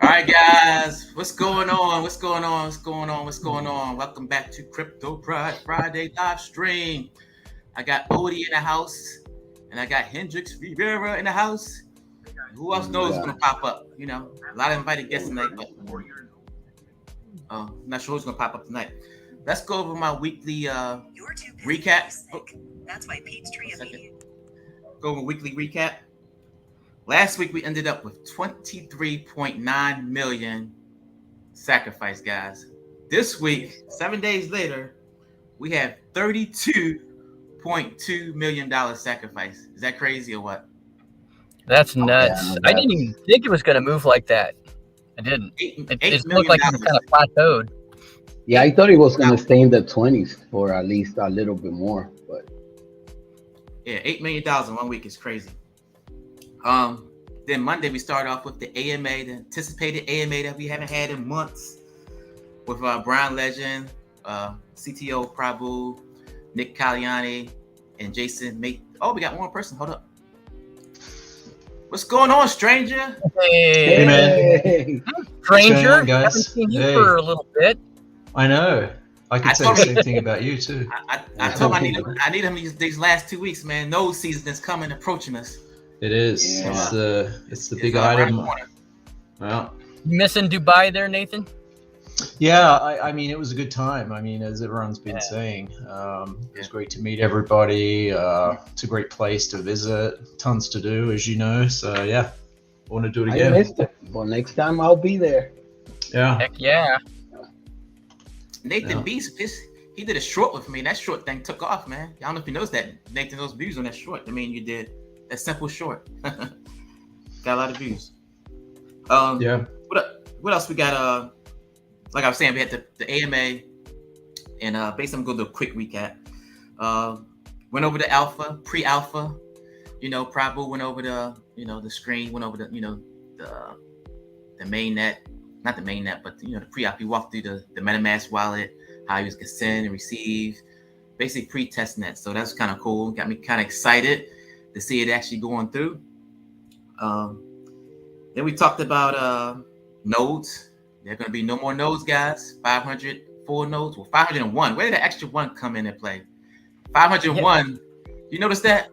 All right, guys, what's going on? What's going on? What's going on? What's going on? Welcome back to Crypto Pride Friday live stream. I got Odie in the house, and I got Hendrix Rivera in the house. Who else knows what's gonna pop up? You know, a lot of invited guests tonight, but I'm not sure who's gonna pop up tonight. Let's go over my weekly recap. That's why Peachtree immediately. Go over weekly recap. Last week we ended up with 23.9 million sacrifice, guys. This week, 7 days later, we have $32.2 million sacrifice. Is that crazy or what? That's nuts. Yeah, I didn't even think it was going to move like that. I didn't. It looked like it was kind of plateaued. Yeah, I thought it was going to stay in the 20s for at least a little bit more. But yeah, $8 million in 1 week is crazy. Then Monday we started off with the AMA, the anticipated AMA that we haven't had in months, with Brown Legend, CTO Prabhu, Nick Caliani, and Jason Mate. Oh, we got one person. Hold up. What's going on, stranger? Hey, man. Stranger, on, guys? haven't seen you Hey. for a little bit. I know. I could say the same thing about you too. I told him I need him these last 2 weeks, man. Nose season is coming, approaching us. It is. Yeah. It's the big item. Well, You missing Dubai there, Nathan? yeah. I mean, it was a good time. I mean, as everyone's been saying, it was great to meet everybody. It's a great place to visit. Tons to do, as you know. So yeah, I want to do it I again. missed it. Well, next time I'll be there. Yeah. Heck yeah. Nathan Beast, he did a short with me. And that short thing took off, man. I don't know if you noticed that. Nathan, those views on that short. I mean, you did a simple short. Got a lot of views. Yeah. What else we got? Like I was saying, we had the AMA, and basically I'm gonna go do a quick recap. Went over the alpha, pre-alpha. You know, Prabhu went over the the screen, went over the the main net, not the main net, but the pre-alpha. He walked through the MetaMask wallet, how he was gonna send and receive, basically pre-test net. So that's kind of cool. Got me kind of excited to see it actually going through. Then we talked about nodes. There are going to be no more nodes, guys. 504 nodes. Well, 501. Where did the extra one come in and play? 501. You notice that?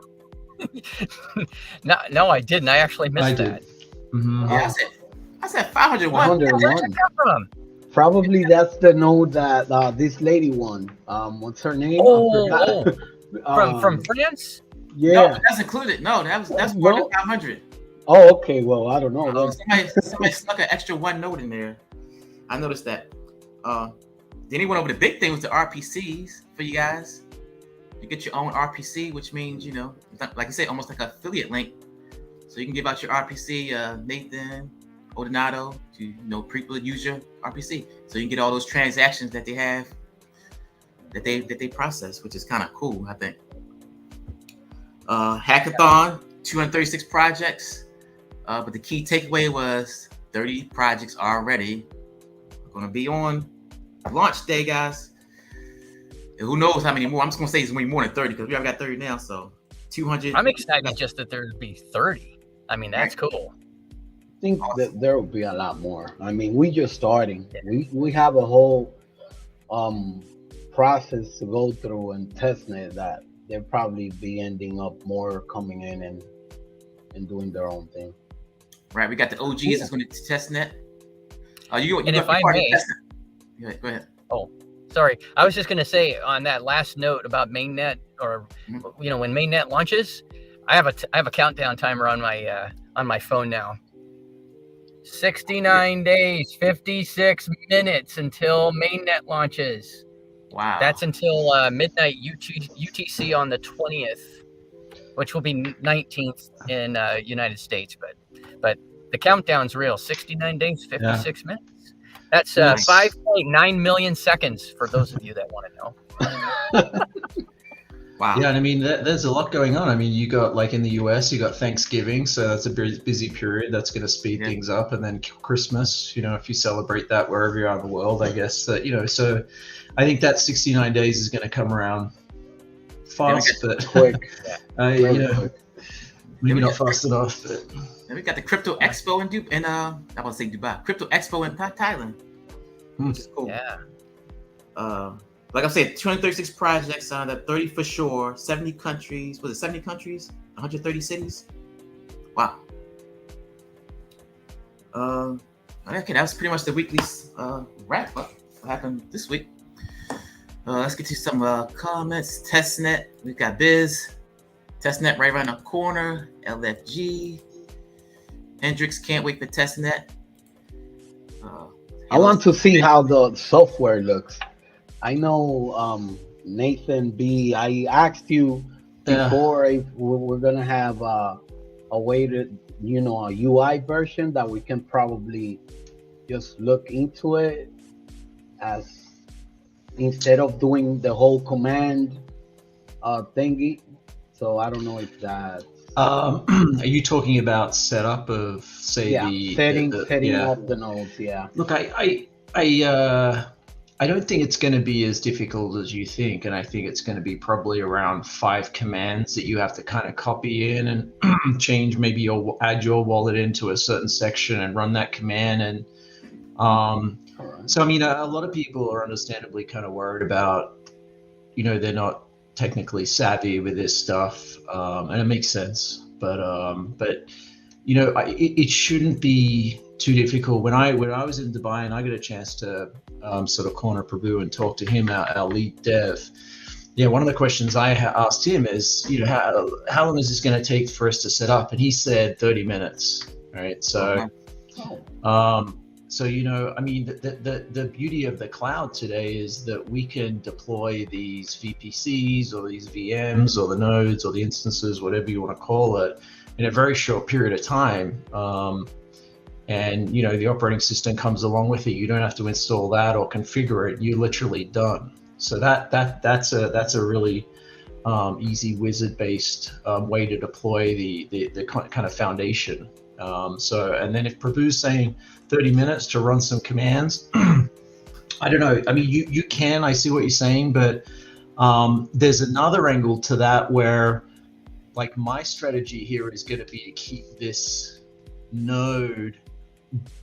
No, I didn't. I actually missed I that. did. Mm-hmm. Yeah, I said 501. 101. Where'd it come from? Probably that's the node that this lady won. What's her name? Oh, from France? Yeah. No, that's included. No, that's more than 500. Oh, okay. Well, I don't know. Somebody snuck an extra one node in there. I noticed that. Then he went over the big thing with the RPCs for you guys. You get your own RPC, which means, like I said, almost like an affiliate link. So you can give out your RPC, Nathan, Odinato, to people use your RPC. So you can get all those transactions that they have, that they process, which is kind of cool, I think. Hackathon, 236 projects. But the key takeaway was 30 projects already going to be on launch day, guys. And who knows how many more? I'm just going to say it's going to be more than 30 because we already got 30 now. So 200. I'm excited just that there'd be 30. I mean, that's cool. I think that there will be a lot more. I mean, we just starting. We have a whole process to go through and testnet that they'll probably be ending up more coming in and doing their own thing. Right, we got the OGs that's going to test net. And if I may, go ahead. Oh, sorry. I was just going to say on that last note about mainnet, or when mainnet launches, I have a countdown timer on my phone now. 69 days, 56 minutes until mainnet launches. Wow. That's until midnight UTC on the 20th, which will be 19th in United States, but the countdown's real. 69 days, 56 minutes. That's 5.9 million seconds for those of you that want to know. Wow. Yeah, and I mean, there's a lot going on. I mean, you got, like in the US, you got Thanksgiving, so that's a very busy period. That's going to speed things up. And then Christmas, if you celebrate that wherever you are in the world, I guess that, so I think that 69 days is going to come around fast, but quick. maybe not fast enough. But And we got the Crypto Expo in I want to say Dubai. Crypto Expo in Thailand, which is cool. Yeah. Like I said, 236 projects signed up, 30 for sure, 70 countries. Was it 70 countries? 130 cities? Wow. Okay, that was pretty much the weekly wrap up. What happened this week? Let's get to some comments. Testnet, we've got Biz. Testnet right around the corner. LFG. Hendrix, can't wait for Testnet. I want to see how the software looks. I know, Nathan B, I asked you before if we're going to have a way to, a UI version that we can probably just look into it as instead of doing the whole command thingy. So I don't know if that. Are you talking about setup of setting up the nodes? Yeah. Look, I don't think it's going to be as difficult as you think, and I think it's going to be probably around 5 commands that you have to kind of copy in and change. Maybe you'll add your wallet into a certain section and run that command. And so, I mean, a lot of people are understandably kind of worried about, they're not technically savvy with this stuff, and it makes sense. But it shouldn't be too difficult. When I was in Dubai and I got a chance to sort of corner Prabhu and talk to him, our lead dev. Yeah, one of the questions I asked him is, how long is this going to take for us to set up? And he said 30 minutes. Right. So, I mean, the beauty of the cloud today is that we can deploy these VPCs or these VMs or the nodes or the instances, whatever you want to call it, in a very short period of time. And the operating system comes along with it. You don't have to install that or configure it. You're literally done. So that's a really easy wizard-based way to deploy the kind of foundation. And then if Prabhu's saying 30 minutes to run some commands, I don't know. I mean, you can. I see what you're saying, but there's another angle to that where, like, my strategy here is going to be to keep this node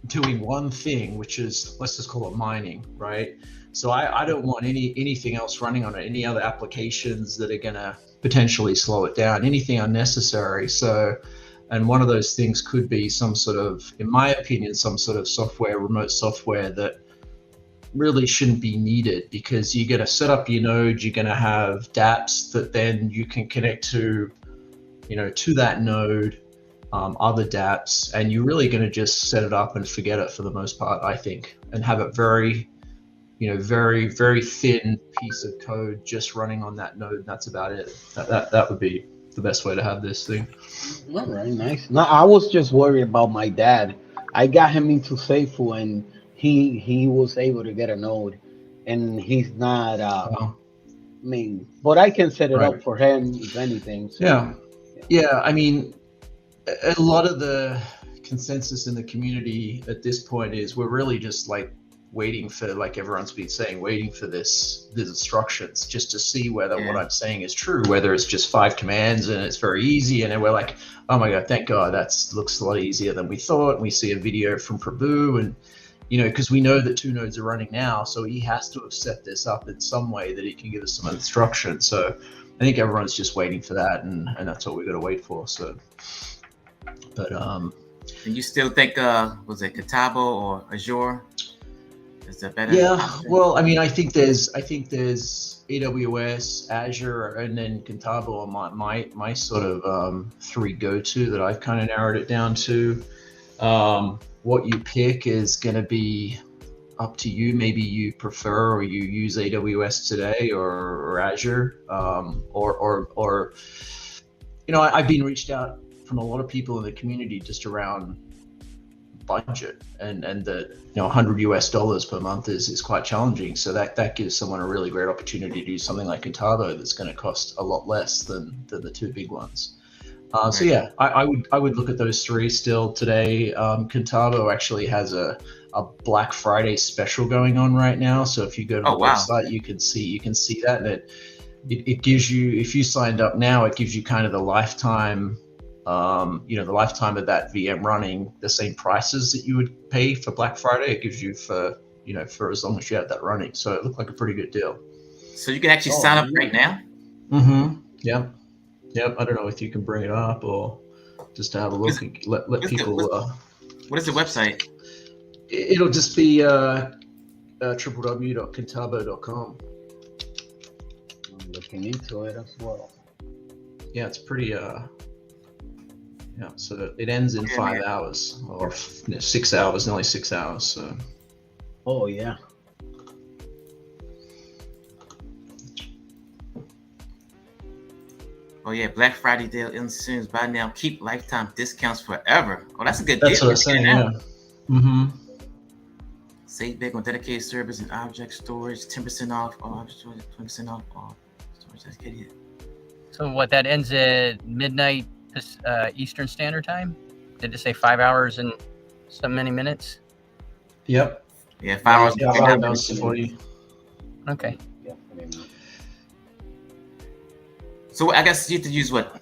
doing one thing, which is, let's just call it mining, right? So I don't want anything else running on it, any other applications that are going to potentially slow it down, anything unnecessary. So, and one of those things could be some sort of, in my opinion, some sort of software, remote software that really shouldn't be needed, because you're going to set up your node, you're going to have dApps that then you can connect to, to that node, other dApps, and you're really going to just set it up and forget it for the most part, I think, and have it very, very, very thin piece of code just running on that node. And that's about it. That would be the best way to have this thing. All right, nice. No, I was just worried about my dad. I got him into Safuux, and he was able to get a node, and he's not. I mean, but I can set it up for him if anything. So, yeah. I mean, a lot of the consensus in the community at this point is we're really just like waiting for, like everyone's been saying, waiting for these instructions just to see whether what I'm saying is true, whether it's just 5 commands and it's very easy. And then we're like, oh my God, thank God, looks a lot easier than we thought. And we see a video from Prabhu, and, because we know that 2 nodes are running now. So he has to have set this up in some way that he can give us some instruction. So I think everyone's just waiting for that. And that's what we've got to wait for. So. But and you still think was it Catabo or Azure is the better? Yeah, option? Well, I mean, I think there's AWS, Azure, and then Catabo are my sort of 3 go-to that I've kind of narrowed it down to. What you pick is going to be up to you. Maybe you prefer or you use AWS today or Azure, or I've been reached out from a lot of people in the community just around budget, and the $100 per month is quite challenging. So that gives someone a really great opportunity to do something like Catabo that's going to cost a lot less than the 2 big ones. So yeah, I would look at those 3 still today. Catabo actually has a Black Friday special going on right now. So if you go to the website, you can see that, and it gives you, if you signed up now, it gives you kind of the lifetime the lifetime of that VM running the same prices that you would pay for Black Friday. It gives you for as long as you have that running. So it looked like a pretty good deal. So you can actually sign up right now? Mm-hmm. Yep. I don't know if you can bring it up or just to have a look and let people. What is the website? It'll just be www.kintabo.com. I'm looking into it as well. Yeah, it's pretty. So it ends in 5 hours or 6 hours, nearly 6 hours. So. Oh yeah. Oh yeah, Black Friday deal ensues. Buy now, keep lifetime discounts forever. Oh, that's a good That's deal. what I'm saying. Yeah. Mm-hmm. Save big on dedicated servers and object storage. 10% off. All object storage. 20% off. All storage. That's good. So what? That ends at midnight Eastern Standard Time. Did it say 5 hours and so many minutes? Yep. Yeah, 5 hours. Yeah, 5 hours 40. Okay. Yeah. So I guess you have to use what?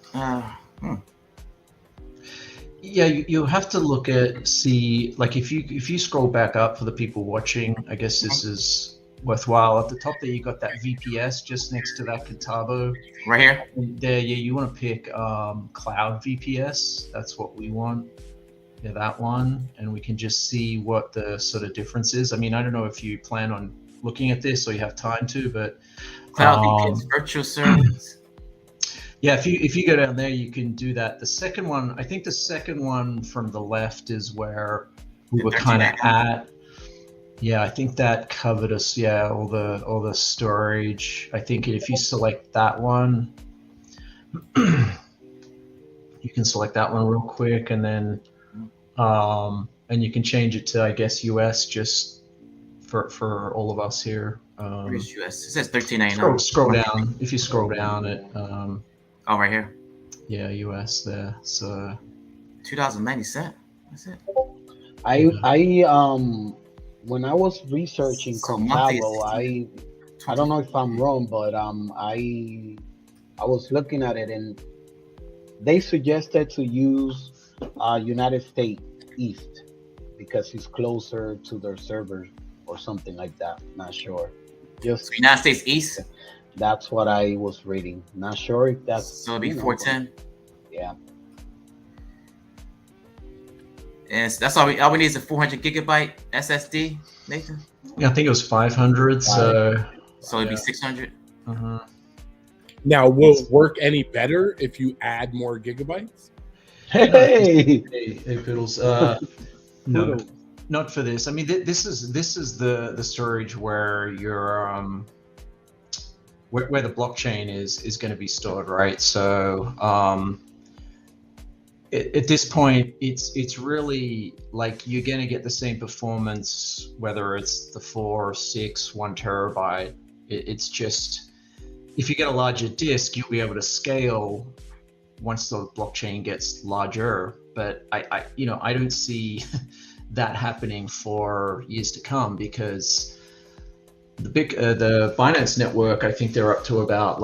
Yeah, you have to look at like if you scroll back up for the people watching, I guess this is worthwhile. At the top there, you got that VPS just next to that Kintabo. Right here. There, yeah, you want to pick Cloud VPS. That's what we want. Yeah, that one, and we can just see what the sort of difference is. I mean, I don't know if you plan on looking at this or you have time to, but Cloud VPS virtual servers. Yeah, if you go down there, you can do that. The second one, I think the second one from the left is where we were kind of at. Yeah, I think that covered us. Yeah, all the storage. I think if you select that one, you can select that one real quick, and then and you can change it to, I guess, US just for all of us here. Where's US? It says $13.99. Scroll down. If you scroll down it. Oh, right here. Yeah, US there. So $2.90. That's it. I when I was researching Kintabo, I don't know if I'm wrong, but I was looking at it and they suggested to use United States East because it's closer to their server or something like that. Not sure. Just so United States East. That's what I was reading. Not sure if that's so it'd be 410. Yeah. And that's all we need is a 400 gigabyte SSD, Nathan. Yeah, I think it was 500. So it'd be 600. Now, will it work any better if you add more gigabytes? Hey, Poodles. No, not for this. I mean, this is the storage where you're where the blockchain is going to be stored, right? So at this point, it's really like you're going to get the same performance whether it's the 4, 6, 1 terabyte. It's just if you get a larger disk, you'll be able to scale once the blockchain gets larger. But I don't see that happening for years to come because the Binance network, I think they're up to about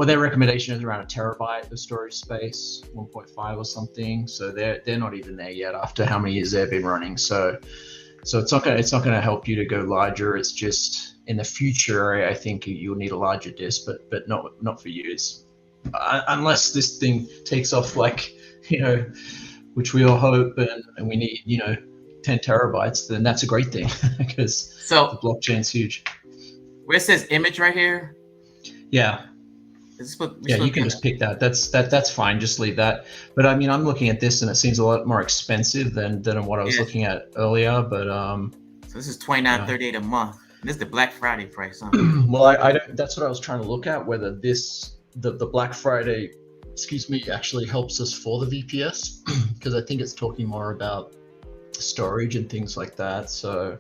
their recommendation is around 1 terabyte of storage space, 1.5 or something. So they're not even there yet after how many years they've been running. So it's not gonna help you to go larger. It's just in the future, I think you'll need a larger disk, but not for years, unless this thing takes off which we all hope, and we need 10 terabytes, then that's a great thing because the blockchain's huge. Where it says image right here. Yeah. You can just pick that. That's fine. Just leave that. But I mean, I'm looking at this and it seems a lot more expensive than what I was looking at earlier. But so this is $29.38 a month. This is the Black Friday price. Huh? Well, I don't, that's what I was trying to look at, whether the Black Friday, actually helps us for the VPS because I think it's talking more about storage and things like that. So,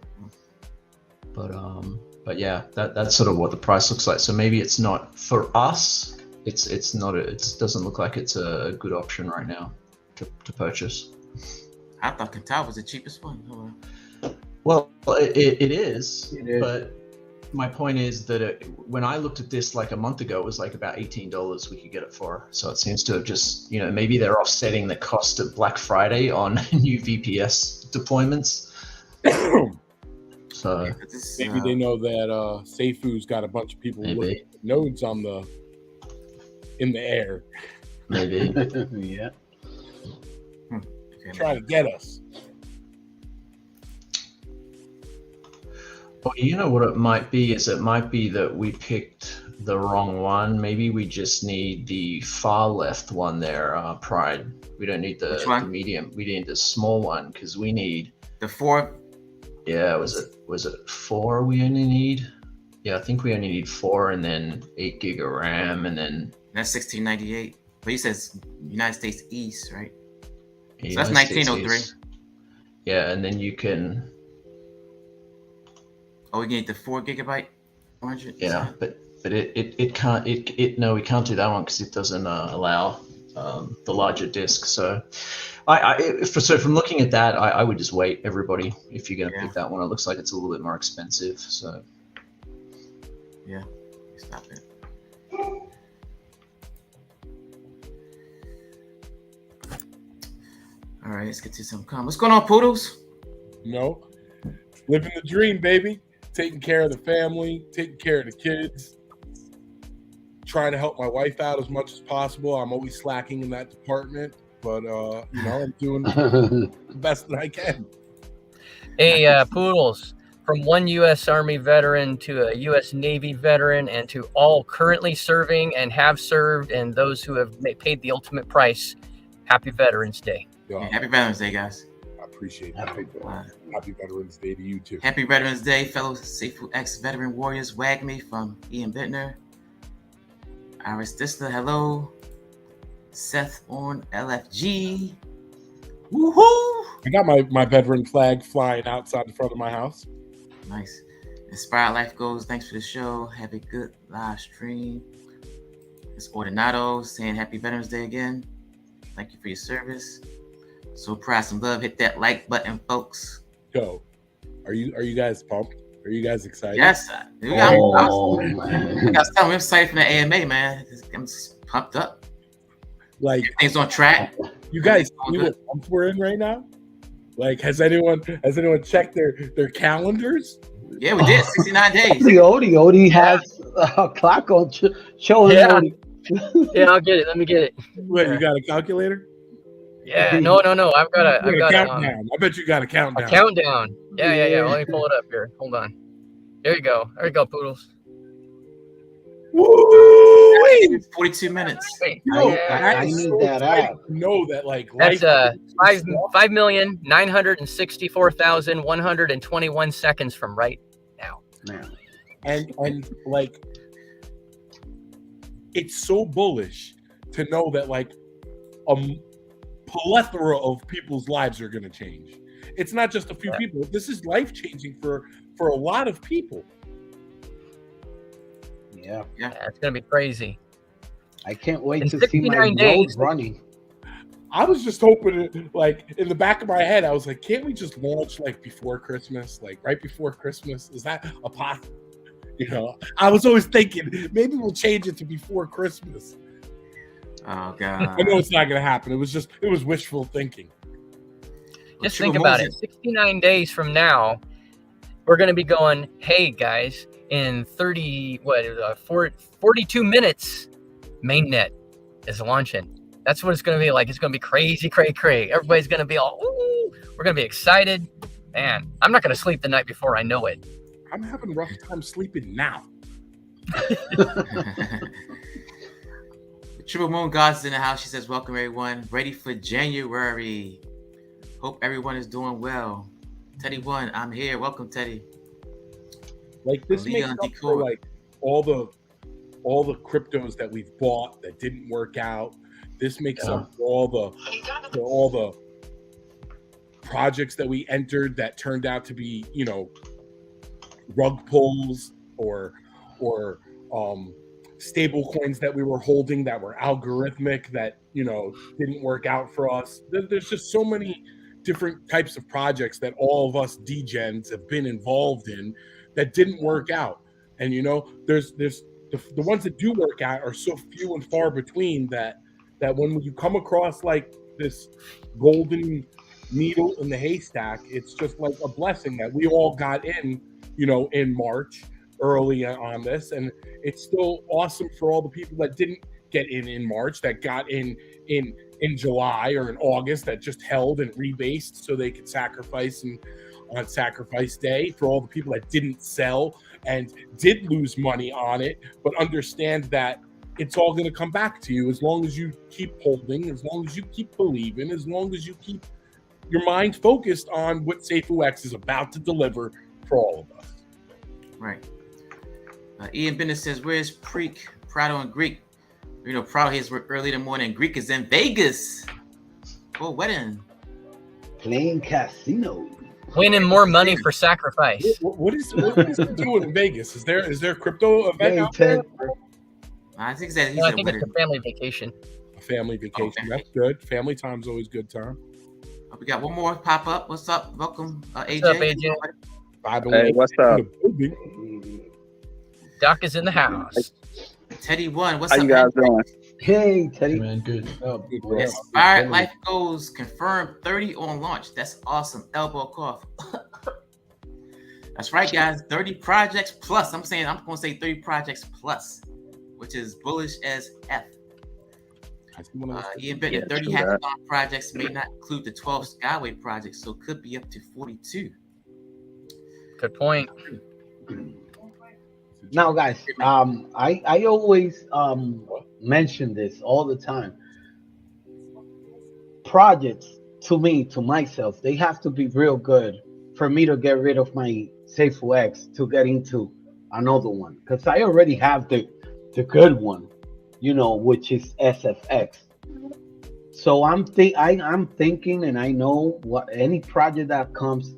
but yeah, that's sort of what the price looks like. So maybe it's not for us. It's not. It doesn't look like it's a good option right now to purchase. I thought Kintabo was the cheapest one. Well, it is, but my point is that when I looked at this like a month ago, it was like about $18 we could get it for. So it seems to have just, maybe they're offsetting the cost of Black Friday on new VPS deployments. So maybe they know that Safuux got a bunch of people with nodes in the air. Maybe. Yeah. Trying to get us. Well, you know what it might be is it might be that we picked the wrong one. Maybe we just need the far left one there, Pride. We don't need the medium. We need the small one because we need the 4. Yeah, was it 4 we only need? Yeah, I think we only need 4 and then 8 gig of RAM and then that's $16.98. But he says United States East, right? So that's $19.03. Yeah, and then you can. Oh, we need the 4 gigabyte. 100. Yeah, but it can't. No, we can't do that one because it doesn't allow the larger disk. So, so from looking at that, I would just wait. Everybody, if you're gonna pick that one, it looks like it's a little bit more expensive. So. Yeah, stop it. All right, let's get to some comments. What's going on, Poodles? Living the dream, baby. Taking care of the family, taking care of the kids, trying to help my wife out as much as possible. I'm always slacking in that department, but I'm doing the best that I can. Hey, Poodles, from one U.S. Army veteran to a U.S. Navy veteran and to all currently serving and have served and those who have paid the ultimate price, happy Veterans Day. Yeah, happy Veterans Day, guys. I appreciate that. Happy Veterans Day to you, too. Happy Veterans Day, fellow Safuux ex-veteran warriors. Wagme from Ian Bittner. Iris Disler, hello. Seth on LFG. Woohoo! I got my veteran flag flying outside the front of my house. Nice. Inspired Life Goals, thanks for the show. Have a good live stream. It's Ordinado saying happy Veterans Day again. Thank you for your service. So proud, some love. Hit that like button, folks. Yo, are you guys pumped? Are you guys excited? Yes. Man. I got something excited from the AMA, man. I'm just pumped up. Like things on track. You guys see what month we're in right now? Like, has anyone checked their calendars? Yeah, we did 69 days. Odie has a clock on showing. Yeah. Odie. Yeah, I'll get it. Let me get it. What, you got a calculator? Yeah, no. I've got a countdown. I bet you got a countdown. A countdown. Yeah. Let me pull it up here. Hold on. There you go, Poodles. Woo! 42 minutes. Wait, I need that out. Know that that's 5,964,121 seconds from right now. Man. And it's so bullish to know that a plethora of people's lives are going to change. It's not just a few people. This is life changing for a lot of people. Yeah, it's going to be crazy. I can't wait to see 69 my days road running. I was just hoping, in the back of my head, I was like, can't we just launch before Christmas, right before Christmas? Is that a possible? I was always thinking maybe we'll change it to before Christmas. Oh God! I know it's not going to happen. It was wishful thinking. Just think about it. 69 days from now, we're going to be going, hey guys, in 42 minutes, mainnet is launching. That's what it's going to be like. It's going to be crazy, cray. Everybody's going to be all, ooh, we're going to be excited. Man, I'm not going to sleep the night before I know it. I'm having a rough time sleeping now. Triple Moon Gods in the house. She says, welcome everyone. Ready for January. Hope everyone is doing well. Teddy One, I'm here. Welcome, Teddy. This makes up for all the cryptos that we've bought that didn't work out. This makes up for all the projects that we entered that turned out to be, rug pulls or stable coins that we were holding that were algorithmic that didn't work out for us. There's just so many different types of projects that all of us degens have been involved in that didn't work out. And there's the ones that do work out are so few and far between that when you come across like this golden needle in the haystack, it's just like a blessing that we all got in March early on this, and it's still awesome for all the people that didn't get in March, that got in July or in August, that just held and rebased so they could sacrifice on sacrifice day, for all the people that didn't sell and did lose money on it, but understand that it's all going to come back to you as long as you keep holding, as long as you keep believing, as long as you keep your mind focused on what Safuux is about to deliver for all of us. Right. Ian Bennett says, "Where's Preek, Prado, and Greek?" Prado is early in the morning. Greek is in Vegas for a wedding. Playing casino. Winning more money for sacrifice. What is he doing in Vegas? Is there a crypto event out there? I think that I think it's a family vacation. A family vacation. Okay. That's good. Family time's always good time. We got one more pop up. What's up? Welcome, AJ. What's up, AJ? Hey, what's up? Doc is in the house. Teddy One, what's How up? you guys man? doing? Hey, Teddy. Hey, man, good. Inspired Life Goals confirmed 30 on launch. That's awesome. Elbow cough. That's right, guys. 30 projects plus. I'm going to say 30 projects plus, which is bullish as F. Ian Bennett, 30 hackathon projects may not include the 12 Skyway projects, so could be up to 42. Good point. Now, guys, I always mention this all the time. Projects, to myself, they have to be real good for me to get rid of my Safuux to get into another one, because I already have the good one, which is SFX. So I'm thinking, and I know what any project that comes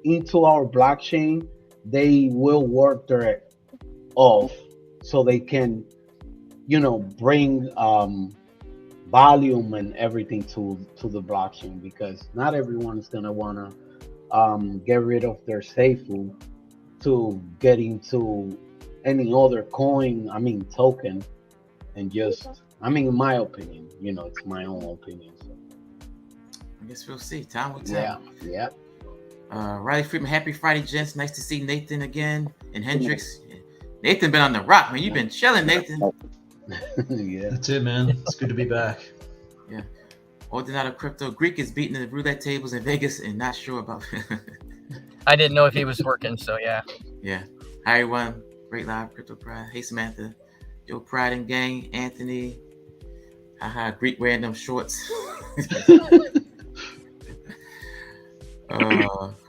into our blockchain, they will work their off so they can, bring volume and everything to the blockchain, because not everyone is gonna wanna get rid of their Safuux to get into any other token, and just, in my opinion, it's my own opinion. So. I guess we'll see. Time will tell. Yeah. Riley Friedman, happy Friday, gents. Nice to see Nathan again and Hendrix. Nathan been on the rock, man. You've been chilling, Nathan. Yeah. That's it, man. It's good to be back. Yeah. Holding out of crypto. Greek is beating the roulette tables in Vegas and not sure about. I didn't know if he was working, so yeah. Yeah. Hi, everyone. Great live, Crypto Pride. Hey, Samantha. Joe Pride and gang. Anthony. Haha, Greek wearing them shorts.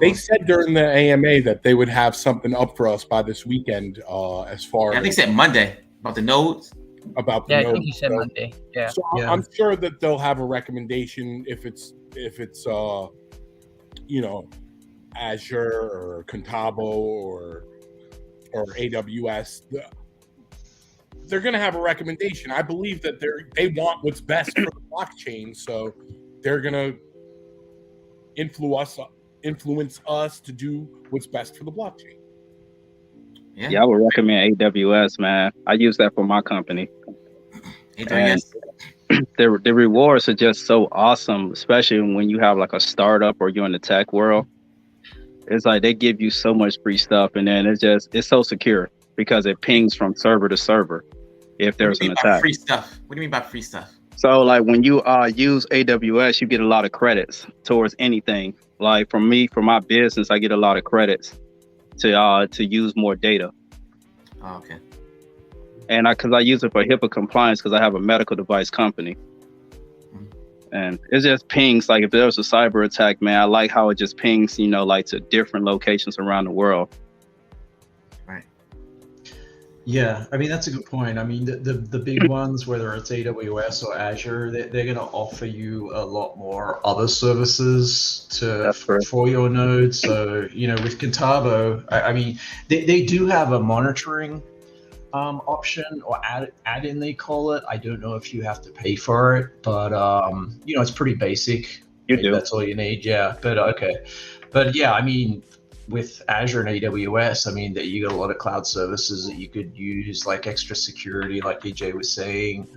They said during the AMA that they would have something up for us by this weekend. As far I think said Monday about the nodes. About the I nodes. think you said Monday. Yeah. So I'm sure that they'll have a recommendation if it's Azure or Contabo or AWS. They're going to have a recommendation. I believe that they want what's best for the blockchain, so they're going to influence us to do what's best for the blockchain. Yeah, I would recommend AWS, man. I use that for my company. And the rewards are just so awesome, especially when you have like a startup or you're in the tech world. It's like they give you so much free stuff, and then it's so secure because it pings from server to server if there's an attack. Free stuff. What do you mean by free stuff? So like when you use AWS, you get a lot of credits towards anything. Like for me, for my business, I get a lot of credits to use more data. Oh, okay. And because I use it for HIPAA compliance, because I have a medical device company. And it just pings, like if there's a cyber attack, man, I like how it just pings, like to different locations around the world. Right. Yeah, I mean, that's a good point. I mean, the big ones, whether it's AWS or Azure, they're going to offer you a lot more other services for your nodes. So, with Contabo, I mean, they do have a monitoring option or add-in, they call it. I don't know if you have to pay for it, but it's pretty basic. You do. That's all you need. Yeah, but okay. But yeah, I mean, with Azure and AWS, I mean, that you got a lot of cloud services that you could use, like extra security, like EJ was saying,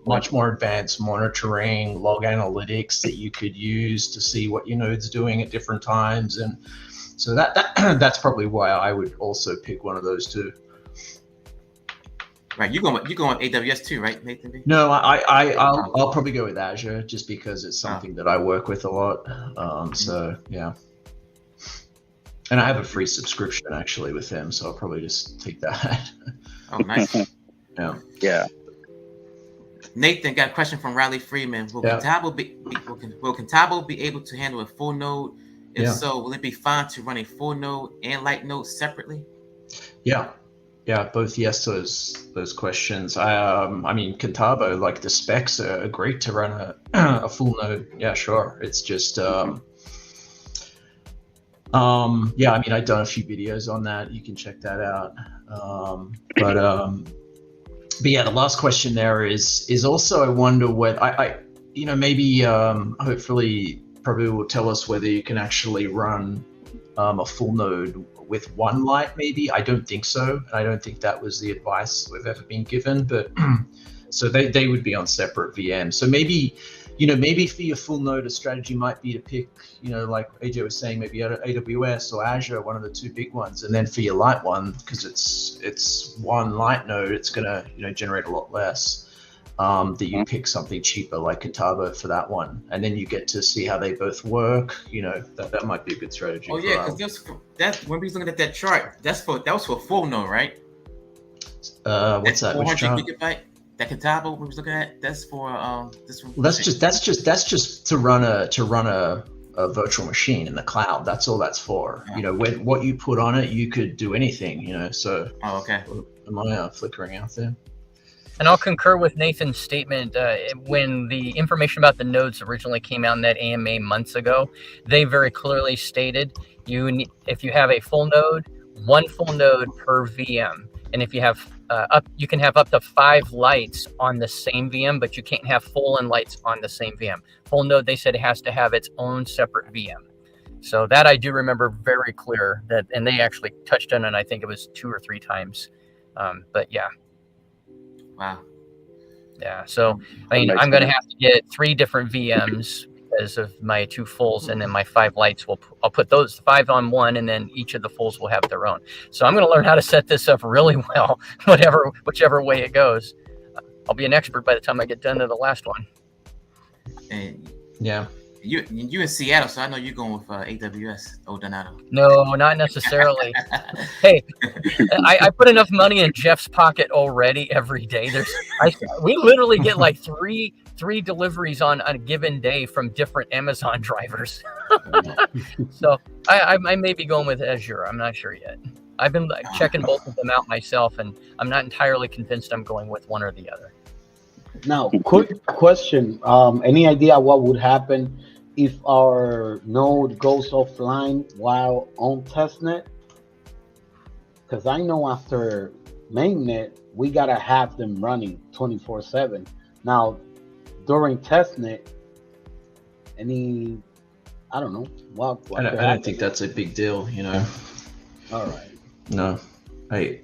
much more advanced monitoring, log analytics that you could use to see what your node's doing at different times, and so that's probably why I would also pick one of those two. Right, you going with AWS too, right, Nathan B? No, I'll probably go with Azure just because it's something that I work with a lot. So yeah. And I have a free subscription actually with them, so I'll probably just take that. Oh, nice. Yeah. Nathan got a question from Riley Freeman. Will Contabo be able to handle a full node? If so, will it be fine to run a full node and light node separately? Yeah, both yes to those questions. I mean, Contabo, like the specs are great to run a full node. Yeah, sure. It's just yeah, I mean, I've done a few videos on that. You can check that out. But yeah, the last question there is also, I wonder what I maybe hopefully probably will tell us whether you can actually run a full node with one light. Maybe I don't think so. I don't think that was the advice we've ever been given. But so they would be on separate VMs. So maybe for your full node, a strategy might be to pick, like AJ was saying, maybe AWS or Azure, one of the two big ones. And then for your light one, because it's one light node, it's going to, generate a lot less, that you pick something cheaper like Contabo for that one. And then you get to see how they both work. That might be a good strategy. Oh, yeah, because when we was looking at that chart, that was for full node, right? What's that? 400 gigabyte? That Contabo we was looking at, that's for this one. Well, that's just to run a virtual machine in the cloud. That's all that's for. When what you put on it, you could do anything. So. Oh, okay. Am I flickering out there? And I'll concur with Nathan's statement. When the information about the nodes originally came out in that AMA months ago, they very clearly stated if you have a full node, one full node per VM, and if you have you can have up to 5 lights on the same VM, but you can't have full and lights on the same VM. Full node, they said, it has to have its own separate VM. So that I do remember very clear that, and they actually touched on it. I think it was 2 or 3 times. But yeah. Wow. Yeah. So I mean, I'm going to have to get 3 different VMs because of my 2 fulls, and then my 5 lights I'll put those 5 on one, and then each of the fulls will have their own. So I'm going to learn how to set this up really well, whichever way it goes. I'll be an expert by the time I get done to the last one. And yeah, you in Seattle, so I know you're going with AWS. Oh, Donato. No, not necessarily. Hey, I put enough money in Jeff's pocket already every day. We literally get like three deliveries on a given day from different Amazon drivers. So I may be going with Azure. I'm not sure yet. I've been checking both of them out myself, and I'm not entirely convinced I'm going with one or the other. Now, quick question. Any idea what would happen if our node goes offline while on testnet? Because I know after mainnet, we got to have them running 24/7. Now, during testnet, I don't know. I don't think that's a big deal, All right. No, I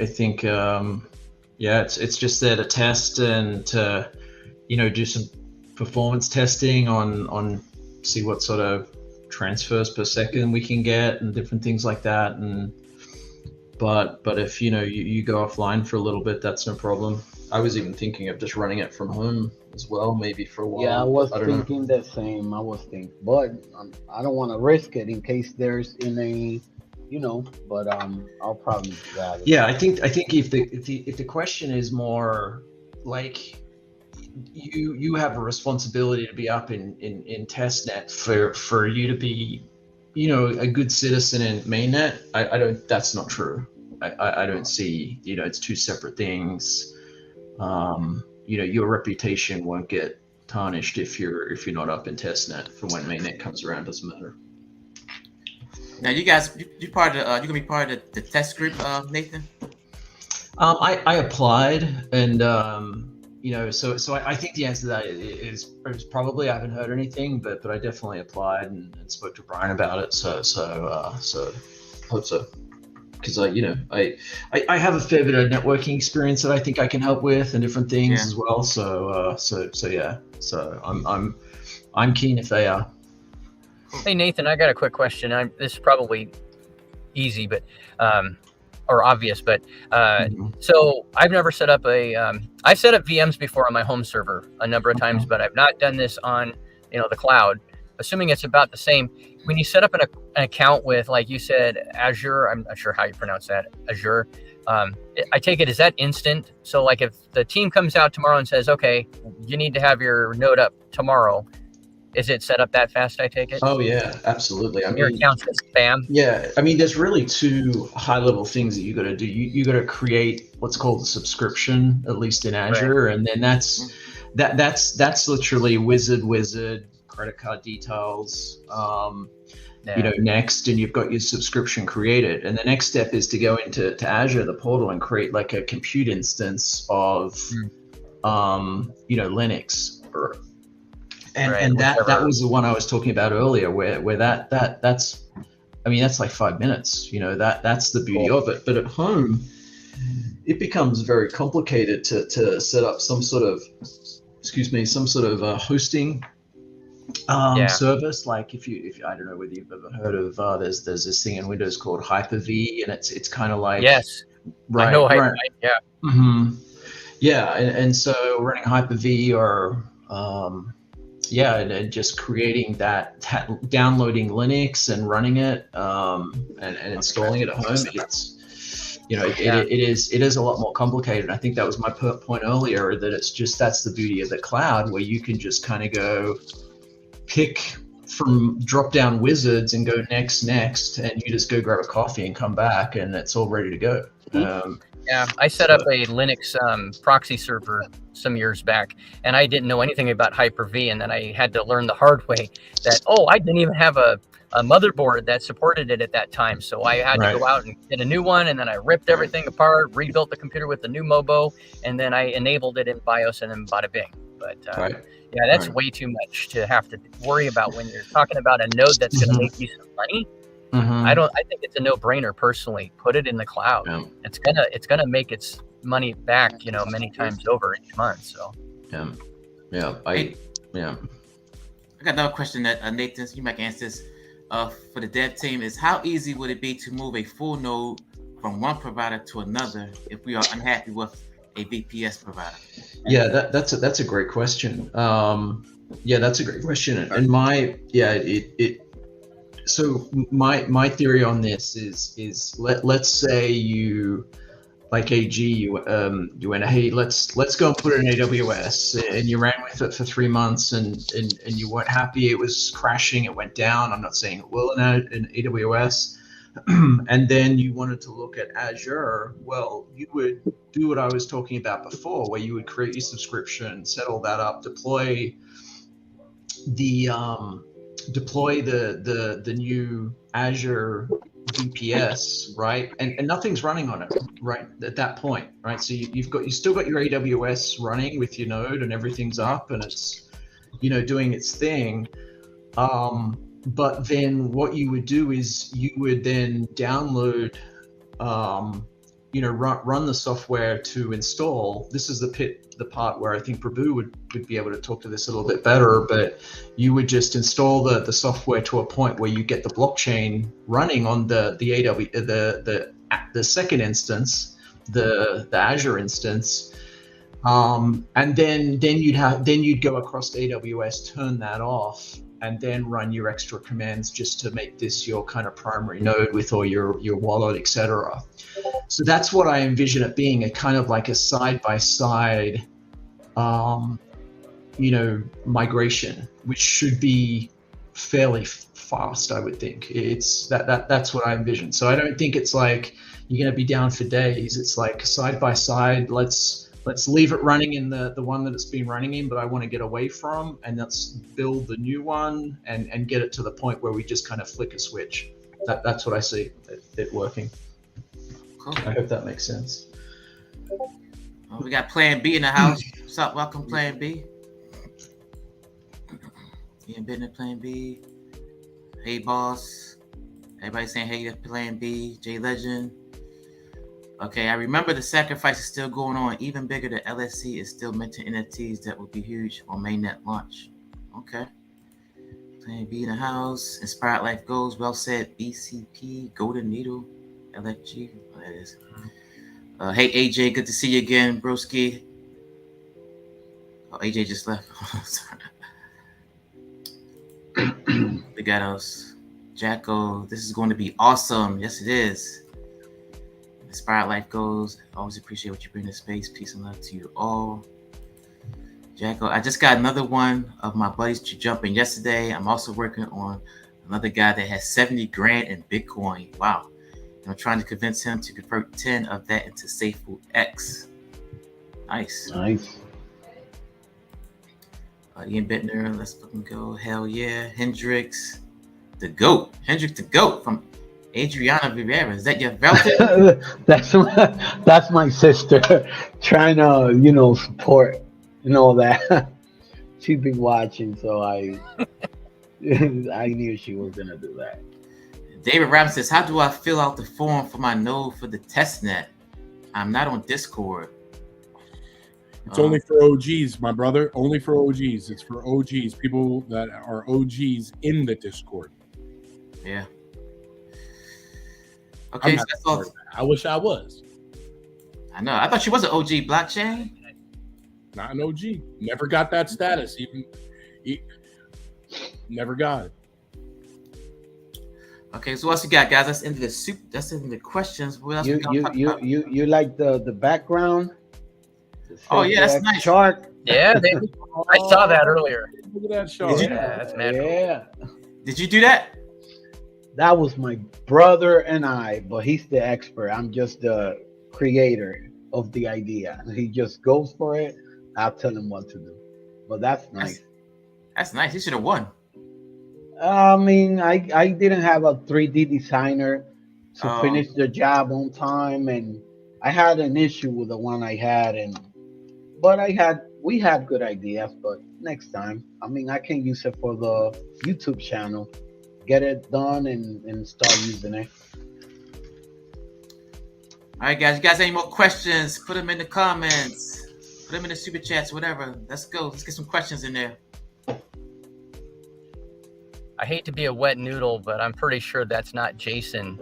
think, it's just there to test and to, do some performance testing on see what sort of transfers per second we can get and different things like that. But if you go offline for a little bit, that's no problem. I was even thinking of just running it from home as well, maybe for a while. Yeah, I was thinking the same. But I don't want to risk it in case there's but I'll probably rather. Yeah, I think if the question is more like you have a responsibility to be up in testnet for you to be a good citizen in mainnet. I don't. That's not true. I don't see. It's 2 separate things. Your reputation won't get tarnished if you're not up in testnet for when mainnet comes around. Doesn't matter. Now, you guys, you gonna be part of the test group, Nathan? I applied, and So I think the answer to that is probably I haven't heard anything, but I definitely applied and spoke to Brian about it. So hope so, because I have a fair bit of networking experience that I think I can help with and different things as well. So yeah. So I'm keen if they are. Hey Nathan, I got a quick question. This is probably easy, but or obvious, but so I've never set up I've set up VMs before on my home server a number of times, but I've not done this on the cloud. Assuming it's about the same. When you set up an account with, like you said, Azure, I'm not sure how you pronounce that, Azure. I take it, is that instant? So like if the team comes out tomorrow and says, okay, you need to have your node up tomorrow, is it set up that fast, I take it? Oh yeah, absolutely. Your account's spam? Yeah, I mean, there's really two high-level things that you got to do. You got to create what's called a subscription, at least in Azure, and then that's literally wizard, credit card details, next, and you've got your subscription created. And the next step is to go into Azure, the portal, and create like a compute instance of, Linux. And that was the one I was talking about earlier, where that's like 5 minutes. That's the beauty of it. But at home, it becomes very complicated to set up some sort of hosting service. Like if you I don't know whether you've ever heard of there's this thing in Windows called Hyper-V, and it's kind of like, yes, right, I know Hyper-V, yeah. Mm-hmm. Yeah, and so running Hyper-V or and just creating that, downloading Linux and running it and installing it at home. It's it is a lot more complicated. I think that was my point earlier, that that's the beauty of the cloud, where you can just kind of go pick from drop down wizards and go next, and you just go grab a coffee and come back, and it's all ready to go. I set up a Linux proxy server some years back, and I didn't know anything about Hyper-V, and then I had to learn the hard way that, I didn't even have a motherboard that supported it at that time. So I had to go out and get a new one, and then I ripped everything apart, rebuilt the computer with the new Mobo, and then I enabled it in BIOS, and then bada bing. But that's way too much to have to worry about when you're talking about a node that's going to make you some money. Mm-hmm. I think it's a no-brainer personally. Put it in the cloud. Yeah. It's gonna make its money back, many times over each month. So I got another question that Nathan, you might answer this. For the dev team, is how easy would it be to move a full node from one provider to another if we are unhappy with a VPS provider? Yeah, that's a great question. That's a great question. And so my theory on this is let's say you, like AG, you went, hey, let's go and put it in AWS, and you ran with it for 3 months, and you weren't happy. It was crashing. It went down. I'm not saying it will in AWS. And then you wanted to look at Azure. Well, you would do what I was talking about before, where you would create your subscription, set all that up, deploy the new Azure VPS, right? And nothing's running on it, right, at that point, right? So you still got your AWS running with your node, and everything's up, and it's doing its thing. But then what you would do is you would then download, run the software to install. This is the part where I think Prabhu would be able to talk to this a little bit better, but you would just install the software to a point where you get the blockchain running on the second instance, the Azure instance, and then you'd go across to AWS, turn that off, and then run your extra commands just to make this your kind of primary node with all your wallet, etc. So that's what I envision it being, a kind of like a side-by-side, migration, which should be fairly fast, I would think. It's that's what I envision. So I don't think it's like you're going to be down for days. It's like side-by-side, let's leave it running in the one that it's been running in, but I want to get away from, and let's build the new one and get it to the point where we just kind of flick a switch. That's what I see it working. Cool. I hope that makes sense. We got Plan B in the house. What's up? Welcome, Plan B. Ian Bitten, Plan B. Hey, boss. Everybody saying hey to Plan B. J Legend. Okay, I remember the sacrifice is still going on. Even bigger, the LSC is still minting NFTs that will be huge on mainnet launch. Okay. Plan B in the house. Inspired Life Goals. Well said. BCP. Golden Needle. LFG. Oh, that is. Hey, AJ. Good to see you again, broski. Oh, AJ just left. We got us. Jacko. This is going to be awesome. Yes, it is. Inspired Life Goals. Always appreciate what you bring to space. Peace and love to you all. Jacko, I just got another one of my buddies to jump in yesterday. I'm also working on another guy that has 70 grand in Bitcoin. Wow. And I'm trying to convince him to convert 10 of that into Safuux X. Nice. Ian Bittner, let's fucking go. Hell yeah. Hendrix, the GOAT. Hendrix the GOAT from Adriana Rivera. Is that your relative? that's my sister trying to, support and all that. She's been watching, so I knew she was gonna do that. David Rabbit says, how do I fill out the form for my node for the testnet? I'm not on Discord. It's only for OGs, my brother. Only for OGs. It's for OGs, people that are OGs in the Discord. Yeah. Okay, so that's all. I wish I was. I know. I thought she was an OG blockchain. Not an OG. Never got that status. Never got it. Okay, so what else you got, guys? That's into the soup. That's into the questions. What else you like the background? Oh yeah, that's nice. Shark. Yeah, I saw that earlier. Look at that shark. That's mad. Yeah. Did you do that? That was my brother and I, but he's the expert. I'm just the creator of the idea. He just goes for it. I'll tell him what to do. But that's nice. That's nice. He should have won. I mean, I didn't have a 3D designer to finish the job on time, and I had an issue with the one I had, but we had good ideas. But next time, I mean, I can use it for the YouTube channel. Get it done and start using it. All right, guys. You guys have any more questions? Put them in the comments. Put them in the super chats, whatever. Let's go. Let's get some questions in there. I hate to be a wet noodle, but I'm pretty sure that's not Jason.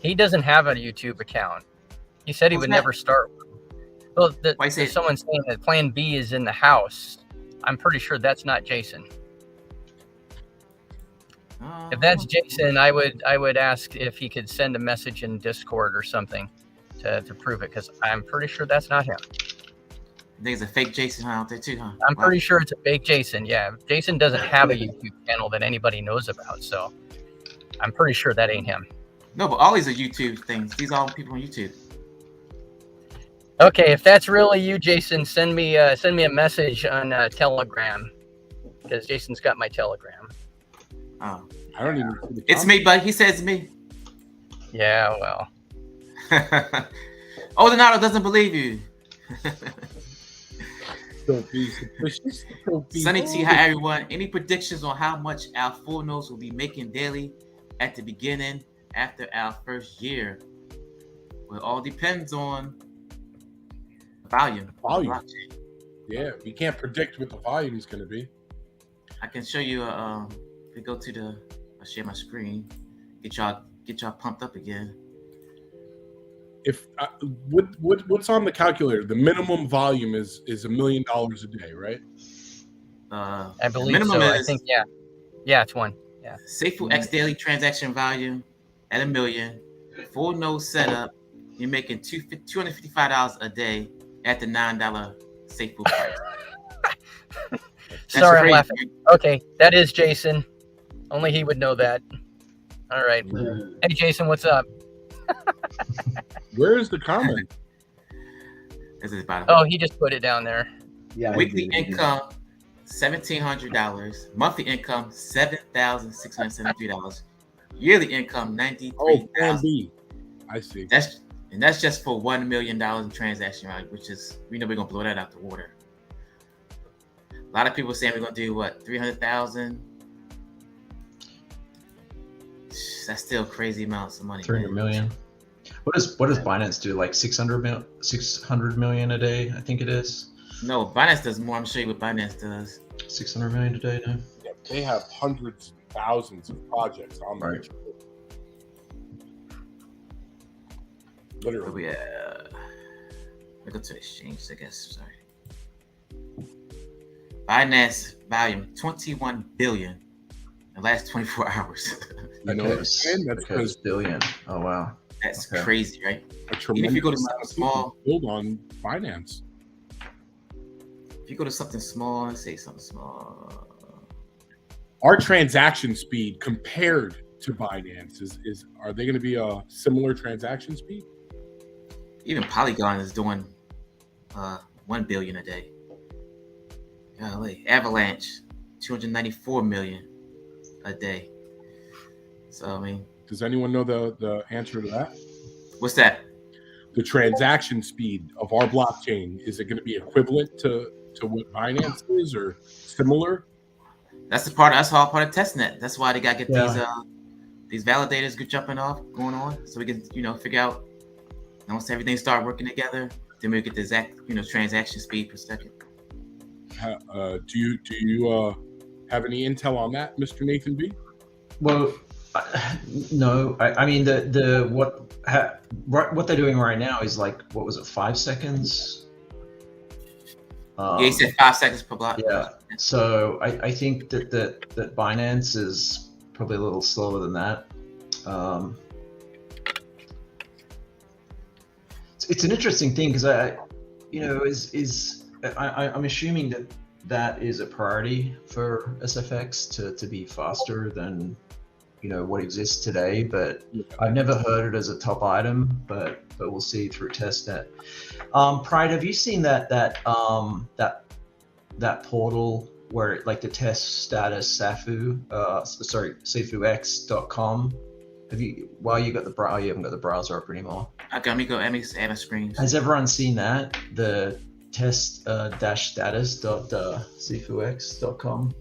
He doesn't have a YouTube account. He said he would never start one. Well, there's someone saying that Plan B is in the house. I'm pretty sure that's not Jason. If that's Jason, I would ask if he could send a message in Discord or something to prove it, because I'm pretty sure that's not him. I think it's a fake Jason out there too, huh? I'm pretty sure it's a fake Jason. Yeah, Jason doesn't have a YouTube channel that anybody knows about, so I'm pretty sure that ain't him. No, but all these are YouTube things. These are all people on YouTube. Okay, if that's really you, Jason, send me a message on Telegram, because Jason's got my Telegram. Oh, I don't even see the it's me, but he says me. Yeah, well. Donato doesn't believe you. Sunny T, hi everyone. Any predictions on how much our full nodes will be making daily at the beginning after our first year? Well, it all depends on volume. Yeah, we can't predict what the volume is going to be. I can show you. If we go to I'll share my screen. Get y'all pumped up again. If what's on the calculator? The minimum volume is $1 million a day, right? I believe so. I think yeah, it's one. Yeah. Safuux X daily transaction volume at $1 million. Full node setup. You're making $255 a day at the $9 Safuux price. Sorry, I'm laughing. Okay, that is Jason. Only he would know that. All right. Hey, Jason, what's up? Where is the comment? This is bottom. Oh, he just put it down there. Yeah. Weekly income $1,700. Monthly income $7,673. Yearly income $93,000. Oh, Plan B. I see. And that's just for $1 million in transaction, right? Which is, we know we're gonna blow that out the water. A lot of people saying we're gonna do what, 300,000. That's still crazy amounts of money. 300 million. What does Binance do? Like 600 million a day, I think it is. No, Binance does more. I'm sure you what Binance does. 600 million a day now. Yeah, they have hundreds, thousands of projects on there. Right. Literally. Yeah. I go to exchange, I guess. Sorry. Binance volume 21 billion in the last 24 hours. I know what you're saying. That's because billion. Oh wow. That's crazy, right? Even if you go to something small, build on finance. If you go to something small, let's say something small. Our transaction speed compared to Binance is are they going to be a similar transaction speed? Even Polygon is doing 1 billion a day. Golly. Avalanche 294 million a day. So I mean, does anyone know the answer to that? What's that? The transaction speed of our blockchain, is it going to be equivalent to what Binance is or similar? That's all part of testnet. That's why they got to get these validators jumping off, going on, so we can figure out. And once everything start working together, then we get the exact transaction speed per second. Do you have any intel on that, Mr. Nathan B? Well, no. I mean what they're doing right now is like, what was it, 5 seconds? Yeah, he said 5 seconds per block. Yeah. So I think that Binance is probably a little slower than that. It's an interesting thing because I'm assuming that is a priority for SFX to be faster than what exists today, but I've never heard it as a top item, but we'll see through testnet. Pride, have you seen that portal where like the test status Safuux, Safuux.com? Have you? Well, you got the browser. You haven't got the browser up anymore. Okay, let me add my screen. Has everyone seen that? The test status.safuux.com.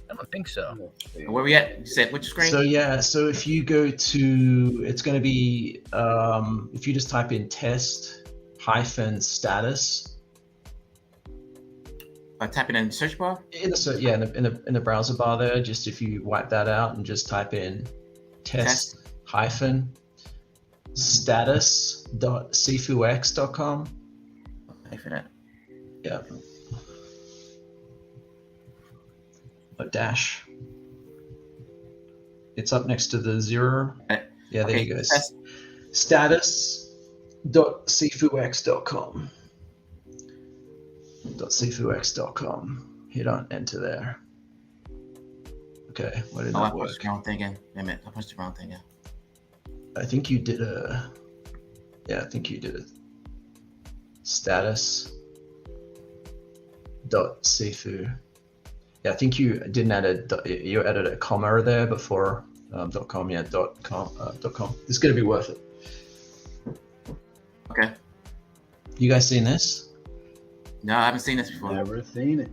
I don't think so. Where we at? You said which screen? So if you go to, it's going to be if you just type in test-status. By typing in the search bar? In the browser bar there, just if you wipe that out and just type in test-status.safuux.com. Yeah. A dash. It's up next to the 0. Yeah, there you go. Status.safuux.com. .safuux.com. Hit on enter there. Okay, why did that work? I pushed the wrong thing in. Wait a minute, I pushed the wrong thing in. I think you did a status.safuux. Yeah, I think you didn't you added a comma there before .com. Yeah, .com. It's gonna be worth it. Okay. You guys seen this? No, I haven't seen this before. Never seen it.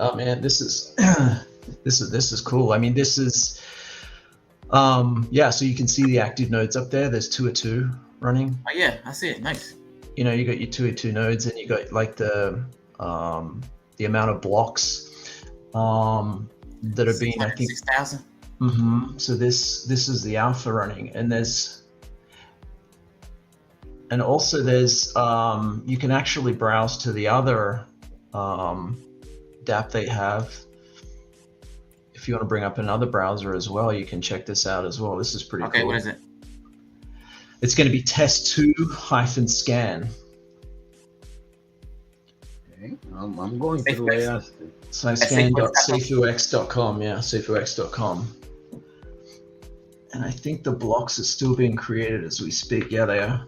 Oh man, this is this is cool. I mean, this is so you can see the active nodes up there. There's 2 or 2 running. Oh yeah, I see it. Nice. You got your 2 or 2 nodes, and you got like the amount of blocks that have been, I think, 6,000. So this is the alpha running, and there's you can actually browse to the other dApp they have. If you want to bring up another browser as well, you can check this out as well. This is pretty cool. Okay, what is it? It's going to be test2-scan. Okay, I'm going through EST. So scan.safuux.com, safuux.com. And I think the blocks are still being created as we speak. Yeah, they are.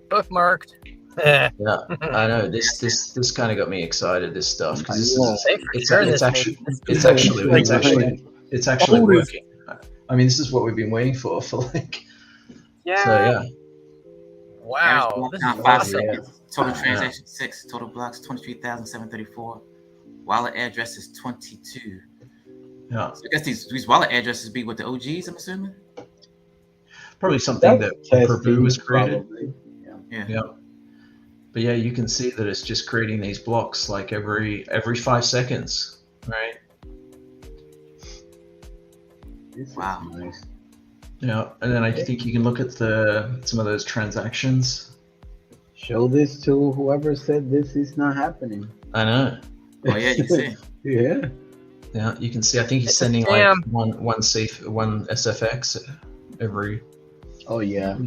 Bookmarked. Yeah, I know. This kind of got me excited. This stuff, because it's actually working. I mean, this is what we've been waiting for like. Yeah. So yeah. Wow. Average This block is time 5 awesome. seconds. Total transaction 6. Total blocks 23,734. Wallet address is 22. Yeah. So I guess these wallet addresses be with the OGs, I'm assuming. Probably something that Purple was created. Probably. Yeah. But yeah, you can see that it's just creating these blocks like every 5 seconds, right? Wow. Nice. Yeah, and then I think you can look at some of those transactions. Show this to whoever said this is not happening. I know. Oh yeah, you can see. Yeah. Yeah, you can see. I think he's sending like one SFX every. Oh yeah.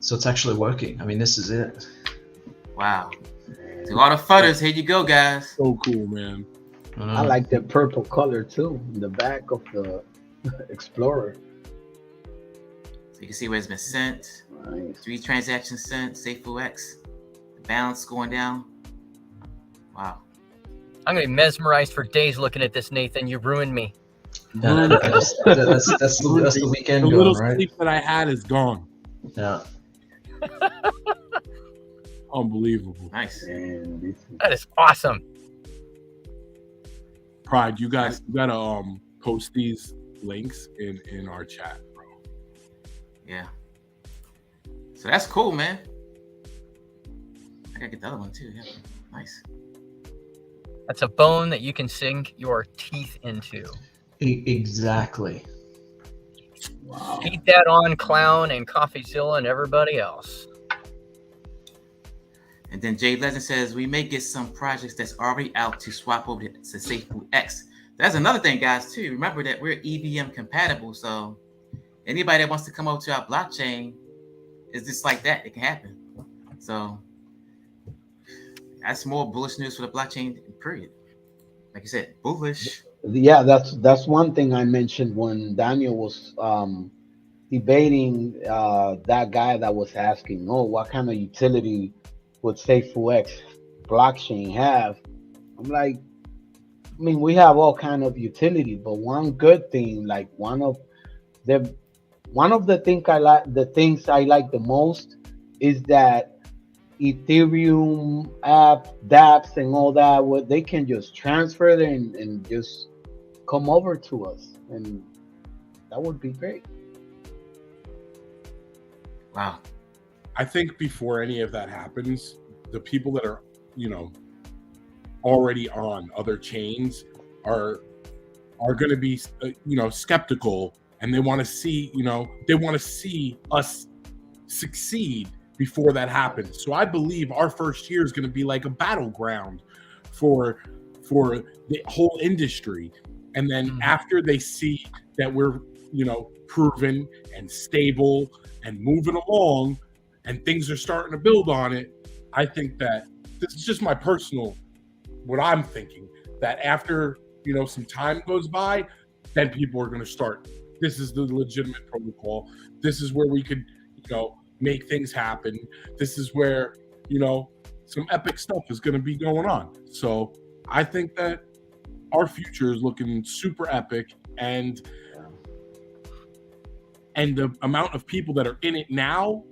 So it's actually working. I mean, this is it. Wow. To all the futters, here you go, guys. So cool, man. I like the purple color too, in the back of the Explorer. So you can see where it's been sent. Nice. 3 transactions sent. Safuux. The balance going down. Wow. I'm gonna be mesmerized for days looking at this, Nathan. You ruined me. No, that's the weekend. The little going, right? sleep that I had is gone. Yeah. Unbelievable. Nice. That is awesome. Pride, you guys gotta post these links in our chat, bro. Yeah. So that's cool, man. I gotta get the other one too. Yeah. Nice. That's a bone that you can sink your teeth into. Exactly. Wow. Keep that on, Clown and CoffeeZilla and everybody else. And then Jay Legend says we may get some projects that's already out to swap over to Safuux. That's another thing, guys, too. Remember that we're EVM compatible, so anybody that wants to come over to our blockchain is just like that. It can happen. So that's more bullish news for the blockchain, period. Like you said, bullish. Yeah, that's one thing I mentioned when Daniel was debating that guy that was asking, oh, what kind of utility would Safuux blockchain have? I'm like, I mean, we have all kind of utility, but one good thing, like one of the things I like the most is that Ethereum app, dApps, and all that, what they can just transfer it and just come over to us, and that would be great. Wow. I think before any of that happens, the people that are, already on other chains are going to be, skeptical, and they want to see, us succeed before that happens. So I believe our first year is going to be like a battleground for the whole industry. And then after they see that we're, proven and stable and moving along and things are starting to build on it, I think that this is just my personal, what I'm thinking, that after, some time goes by, then people are going to start. This is the legitimate protocol. This is where we could, make things happen. This is where, some epic stuff is going to be going on. So I think that our future is looking super epic, and the amount of people that are in it now,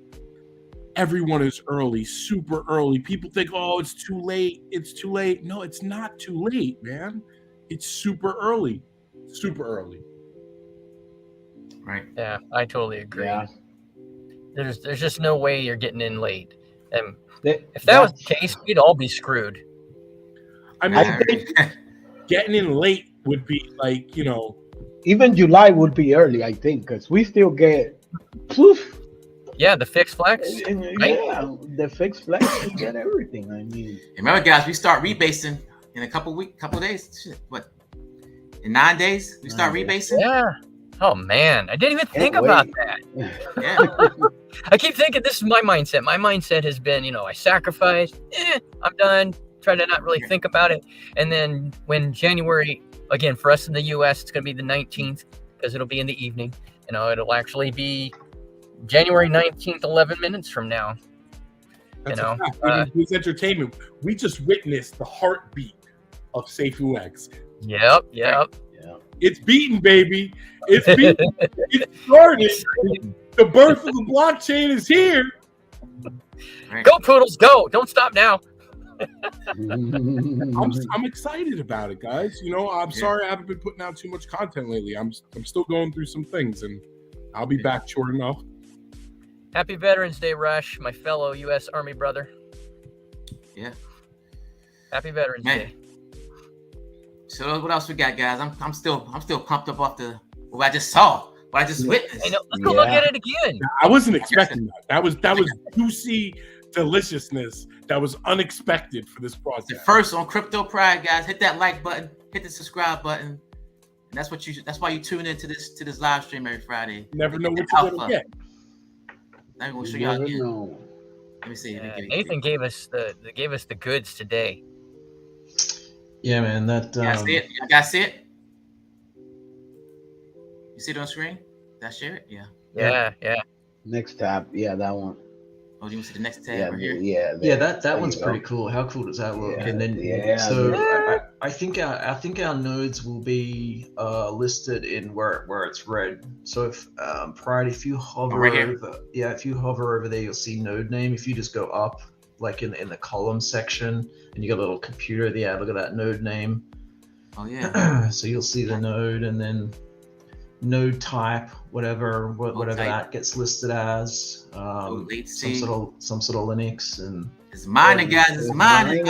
everyone is early, super early. People think, oh, it's too late. It's too late. No, it's not too late, man. It's super early. Super early. Right. Yeah, I totally agree. Yeah. There's just no way you're getting in late. And if that was the case, we'd all be screwed. I mean, I think getting in late would be like, even July would be early, I think, because we still get poof. Yeah, the fixed flex. Right? Yeah, the fixed flex, we get everything. I mean, remember, guys, we start rebasing in a couple days. Shit, what? In 9 days, we start rebasing. Yeah. Oh man, I didn't even think about that. Yeah. I keep thinking this is my mindset. My mindset has been, I sacrificed. I'm done. Try to not really think about it. And then when January, again, for us in the U.S., it's going to be the 19th because it'll be in the evening. It'll actually be January 19th, 11 minutes from now. That's a fact. It's entertainment. We just witnessed the heartbeat of Safuux. Yep. yeah. It's beating, baby. It's beating. It started. The birth of the blockchain is here. Right. Go Poodles, go! Don't stop now. I'm excited about it, guys. You know, I'm sorry I haven't been putting out too much content lately. I'm still going through some things, and I'll be back short enough. Happy Veterans Day, Rush, my fellow U.S. Army brother. Yeah. Happy Veterans Day. So what else we got, guys? I'm still pumped up off what I just saw, what I just witnessed. I know. Let's go look at it again. I wasn't expecting that. That was juicy deliciousness that was unexpected for this project. The first on Crypto Pride, guys. Hit that like button, hit the subscribe button, and that's why you tune into this live stream every Friday. Never know what you're gonna get. I'm gonna show y'all again. Let me see. Nathan gave us the goods today. Yeah, man. That you guys see it? You see it on screen? Did I share it? Yeah. Next tab. Yeah, that one. Oh, you want to see the next tab right here? Yeah. That one's pretty cool. How cool does that look? And then I think our nodes will be listed in where it's red. So if Pride, if you hover over there, you'll see node name. If you just go up, like in the column section, and you got a little computer there, look at that node name. Oh yeah. So you'll see the node, and then node type, whatever that gets listed as, some sort of Linux, and it's mining, guys. It's mining.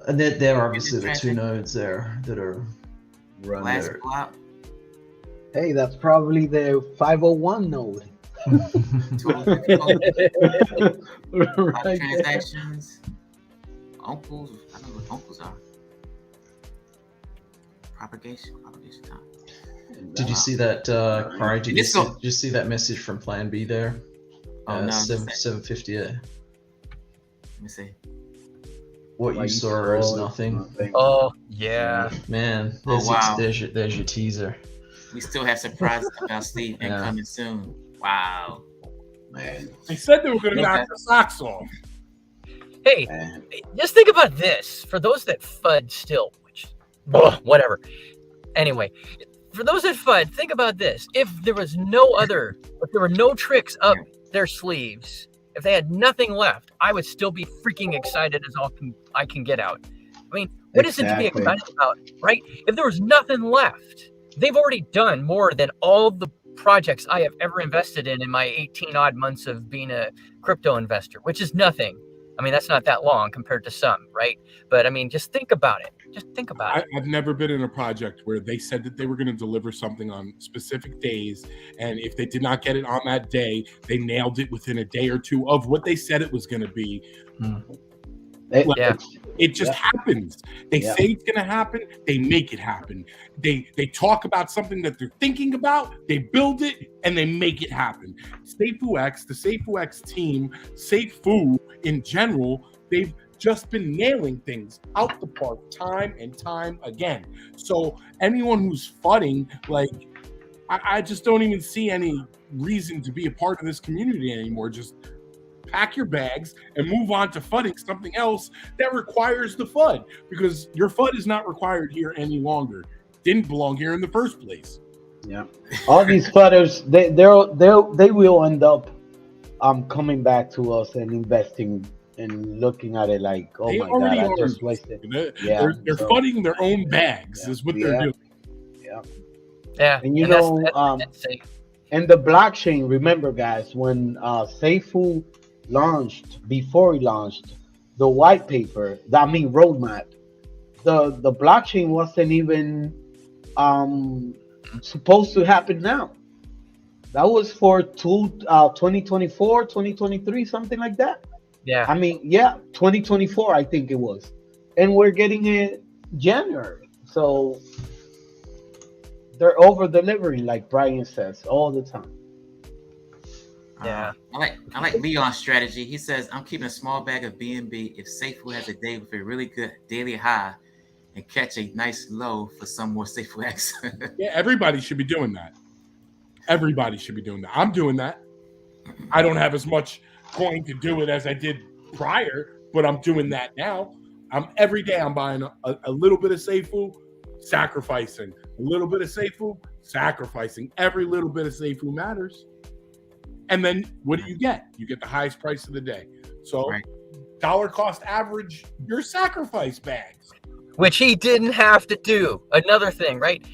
And there are obviously the two nodes there that are run there. Hey, that's probably the 501 node. Right. Transactions. Uncles. I don't know what uncles are. Propagation time. Did you see that, Pride? Did you see that message from Plan B there? Oh, no. 750. Let me see. What you saw is nothing. Oh yeah, man. There's your teaser. We still have surprises about Steve and coming soon. Wow, man. They said they were going to knock the socks off. Hey, just think about this. For those that FUD still, which whatever. Anyway, for those that FUD, think about this. If there were no tricks up their sleeves, if they had nothing left, I would still be freaking excited as all I can get out. I mean, what is it to be excited about, right? If there was nothing left, they've already done more than all the projects I have ever invested in my 18 odd months of being a crypto investor, which is nothing. I mean, that's not that long compared to some, right? But I mean, just think about it. I've never been in a project where they said that they were going to deliver something on specific days, and if they did not get it on that day, they nailed it within a day or two of what they said it was going to be. It just happens. They say it's going to happen. They make it happen. They talk about something that they're thinking about. They build it and they make it happen. Safuux, the Safuux team, Safuux in general, they've just been nailing things out the park time and time again. So anyone who's fudding, like, I just don't even see any reason to be a part of this community anymore. Just pack your bags and move on to fudding something else that requires the FUD, because your FUD is not required here any longer. Didn't belong here in the first place. Yeah, all these fudders, they will end up coming back to us and investing and looking at it like, oh my god, I just wasted. They're fudding their own bags is what they're doing. Yeah, and and the blockchain. Remember, guys, when Safuux launched, before he launched the white paper, roadmap, the blockchain wasn't even supposed to happen now. That was for 2024, 2023, something like that. Yeah. 2024, I think it was. And we're getting it January. So they're over delivering, like Brian says, all the time. Yeah. I like Leon's strategy. He says, I'm keeping a small bag of BNB if Safuux has a day with a really good daily high and catch a nice low for some more Safuux. Yeah, everybody should be doing that. Everybody should be doing that. I'm doing that. I don't have as much coin to do it as I did prior, but I'm doing that now. Every day I'm buying a little bit of Safuux, sacrificing. A little bit of Safuux, sacrificing. Every little bit of Safuux matters. And then what do you get? You get the highest price of the day. So dollar cost average your sacrifice bags. Which he didn't have to do. Another thing, right?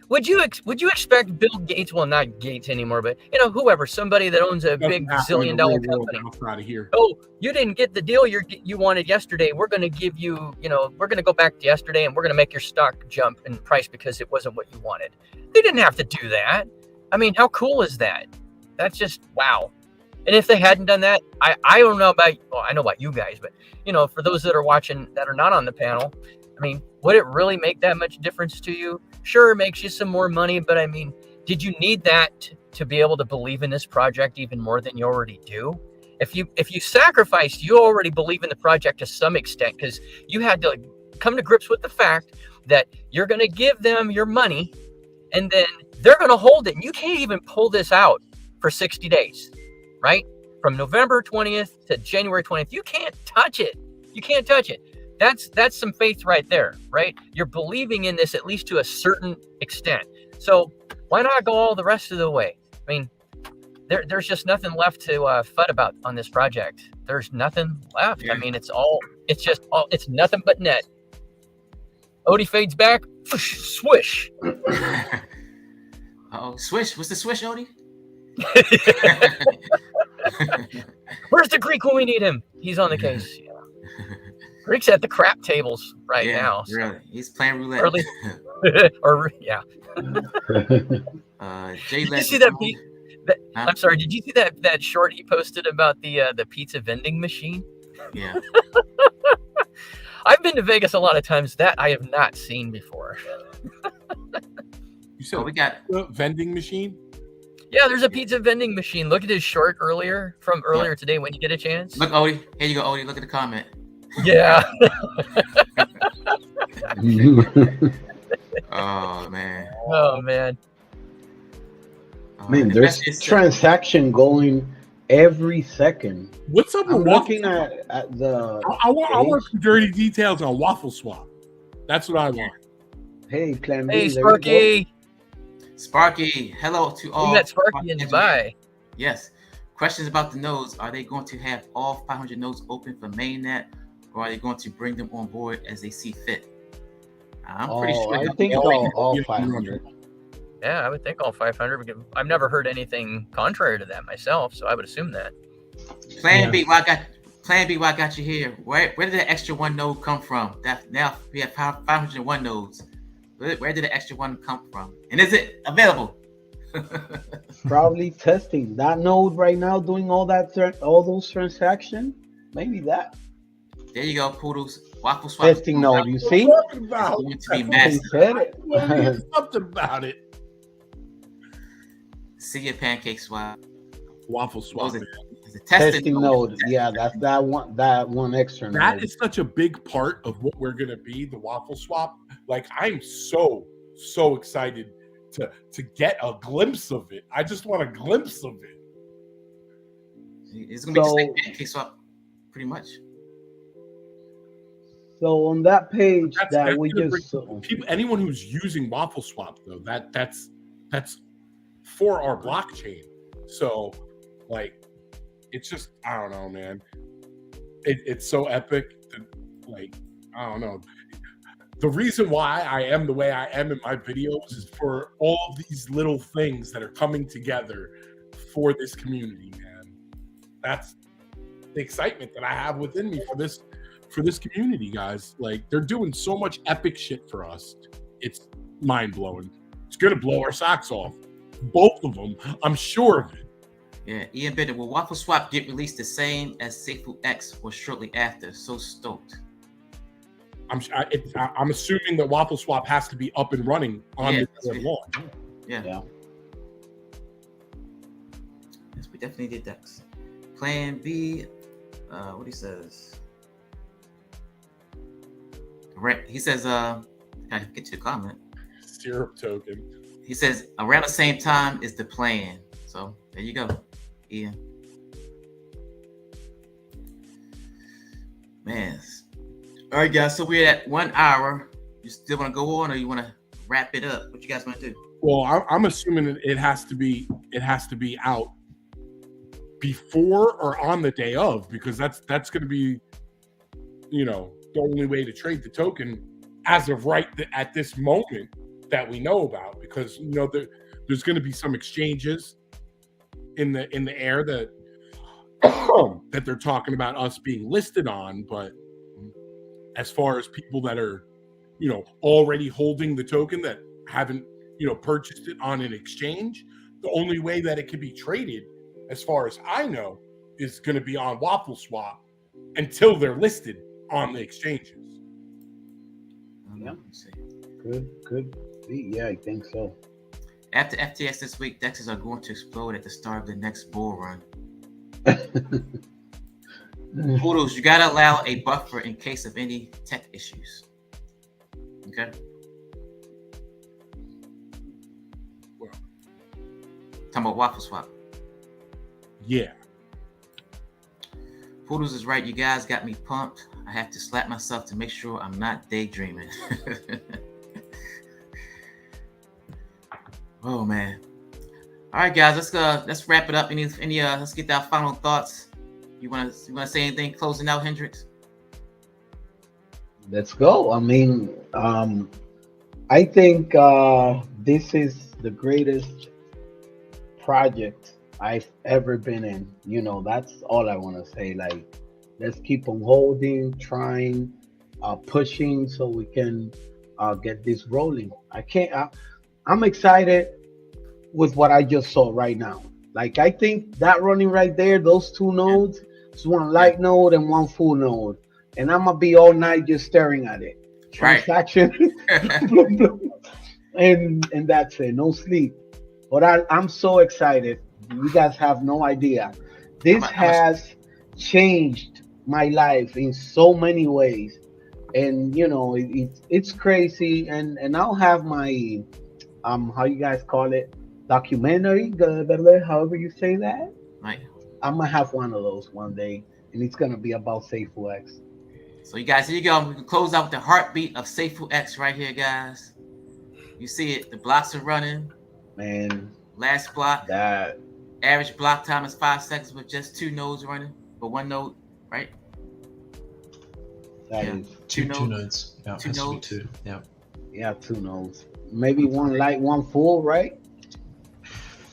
Would you expect Bill Gates, well, not Gates anymore, but whoever, somebody that owns a big zillion-dollar company. Out of here. Oh, you didn't get the deal you wanted yesterday. We're going to give you, we're going to go back to yesterday and we're going to make your stock jump in price because it wasn't what you wanted. They didn't have to do that. I mean, how cool is that? That's just wow. And if they hadn't done that, I don't know about, well, I know about you guys, but for those that are watching that are not on the panel, I mean, would it really make that much difference to you? Sure, it makes you some more money, but I mean, did you need that to be able to believe in this project even more than you already do? If you sacrificed, you already believe in the project to some extent because you had to come to grips with the fact that you're going to give them your money and then they're going to hold it. And you can't even pull this out for 60 days, right? From November 20th to January 20th, you can't touch it. You can't touch it. That's some faith right there, right? You're believing in this at least to a certain extent. So why not go all the rest of the way? I mean, there's just nothing left to fud about on this project. There's nothing left. I mean, it's nothing but net. Odie fades back, swish. Oh, swish. What's the swish, Odie? Where's the Greek when we need him? He's on the case. Yeah. Greek's at the crap tables right now. So. Really. He's playing roulette. Did you see that? I'm sorry. Did you see that short he posted about the pizza vending machine? Yeah. I've been to Vegas a lot of times. That I have not seen before. You said we got a vending machine? Yeah, there's a pizza vending machine. Look at his short earlier today when you get a chance. Look, Odie. Here you go, Odie. Look at the comment. Yeah. Oh man. Oh man. Man, there's transaction going every second. What's up with I'm looking at the. I want some dirty details on Waffle Swap. That's what I want. Hey, Clan B. Hey, Sparky. Sparky, hello to all. We met Sparky in Dubai. Yes. Questions about the nodes. Are they going to have all 500 nodes open for mainnet, or are they going to bring them on board as they see fit? I'm pretty sure. I think all 500. Yeah, I would think all 500. I've never heard anything contrary to that myself, so I would assume that. Plan B, why I got you here? Where did the extra one node come from? That now we have 501 nodes. Where did the extra one come from? And is it available? Probably testing that node right now, doing all those transactions. Maybe that. There you go, Poodles. Waffle Swap testing node. You see? Going to be massive. Something about it. See your pancake swap. Waffle Swap. It's a testing node. Yeah, that's that one extra node. That is such a big part of what we're gonna be, the Waffle Swap. Like, I'm so excited to get a glimpse of it. I just want a glimpse of it. It's gonna be just like pancake swap, pretty much. So on that page anyone who's using Waffle Swap though, that's for our blockchain. So like, it's just, I don't know, man. It's so epic. Like, I don't know. The reason why I am the way I am in my videos is for all these little things that are coming together for this community, man. That's the excitement that I have within me for this community, guys. Like, they're doing so much epic shit for us. It's mind-blowing. It's gonna blow our socks off. Both of them. I'm sure of it. Yeah, Ian Bennett, will Waffle Swap get released the same as Safuux X or shortly after? So stoked. I'm assuming that Waffle Swap has to be up and running on the launch. Yeah. Yes, we definitely did that. Plan B, what he says. Right, he says, I get to the comment. Syrup token. He says around the same time is the plan. So there you go, Ian. Man. All right, guys. So we're at 1 hour. You still want to go on, or you want to wrap it up? What you guys want to do? Well, I'm assuming it has to be out before or on the day of, because that's going to be, the only way to trade the token as of right at this moment that we know about, because there's going to be some exchanges in the air that that they're talking about us being listed on, but as far as people that are already holding the token that haven't purchased it on an exchange, the only way that it can be traded, as far as I know, is going to be on Waffle Swap until they're listed on the exchanges. Yeah. Good. Yeah, I think so. After FTX this week, DEXs are going to explode at the start of the next bull run. Poodles, you gotta allow a buffer in case of any tech issues. Okay. Well, talking about Waffle Swap. Yeah. Poodles is right. You guys got me pumped. I have to slap myself to make sure I'm not daydreaming. Oh man. All right, guys. Let's wrap it up. Let's get our final thoughts. You wanna say anything closing out, Hendrix? Let's go. I mean, I think this is the greatest project I've ever been in. That's all I want to say. Like, let's keep on holding, trying, pushing, so we can get this rolling. I'm excited with what I just saw right now. Like, I think that running right there, those two nodes, it's one light node and one full node. And I'm going to be all night just staring at it. Transaction. and that's it. No sleep. But I'm so excited. You guys have no idea. This has changed my life in so many ways. And, it's crazy. And I'll have my, how you guys call it? Documentary, however you say that. Right. I'm gonna have one of those one day, and it's gonna be about Safuux. So you guys, here you go. We can close out with the heartbeat of Safuux right here, guys. You see it. The blocks are running. Man. Last block. That average block time is 5 seconds with just 2 nodes running, but 1 node, right? That is two nodes. Yeah, 2 nodes. 2. Yeah. Yeah, 2 nodes. Maybe 1 light, 1 full, right?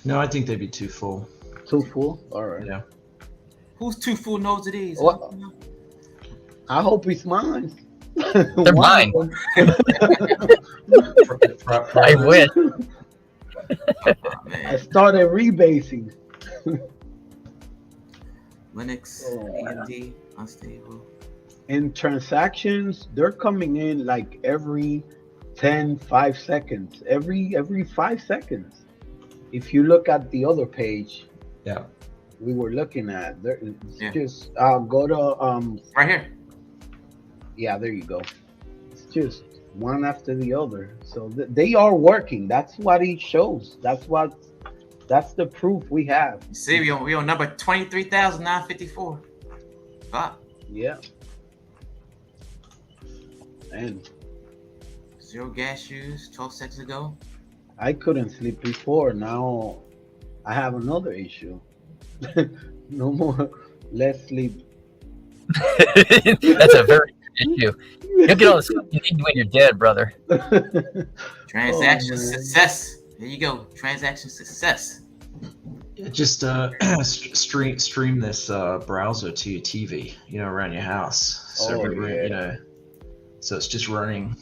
No, I think they'd be 2 full. 2 full? All right. Yeah. Who's 2 full nodes of these? Well, I hope it's mine. They're mine. I wish. I started rebasing. Linux, AMD, unstable. In transactions, they're coming in like every 5 seconds. Every 5 seconds. If you look at the other page, yeah, we were looking at there. Just go to right here. Yeah, there you go. It's just one after the other. So they are working. That's what it shows. That's the proof we have. You see, we on number 23,954. Wow. Yeah. And 0 gas use 12 seconds ago. I couldn't sleep before. Now I have another issue. No more, less sleep. That's a very good issue. You'll get all the sleep you need when you're dead, brother. Transaction success. There you go. Transaction success. Yeah, just stream this browser to your TV, around your house. So so it's just running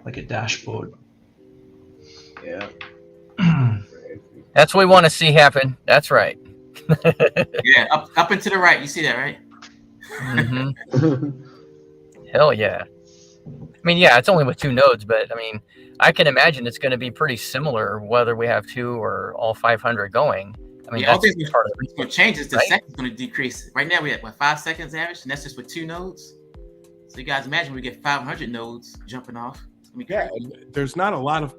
like a dashboard. Yeah. That's what we want to see happen. That's right. Yeah, up and to the right. You see that, right? Mm-hmm. Hell yeah. I mean, yeah, it's only with 2 nodes, but I mean, I can imagine it's going to be pretty similar whether we have 2 or all 500 going. I mean, that's part of what changes. The second's going to decrease. Right now, we have 5 seconds average, and that's just with 2 nodes. So you guys imagine we get 500 nodes jumping off. Yeah, there's not a lot of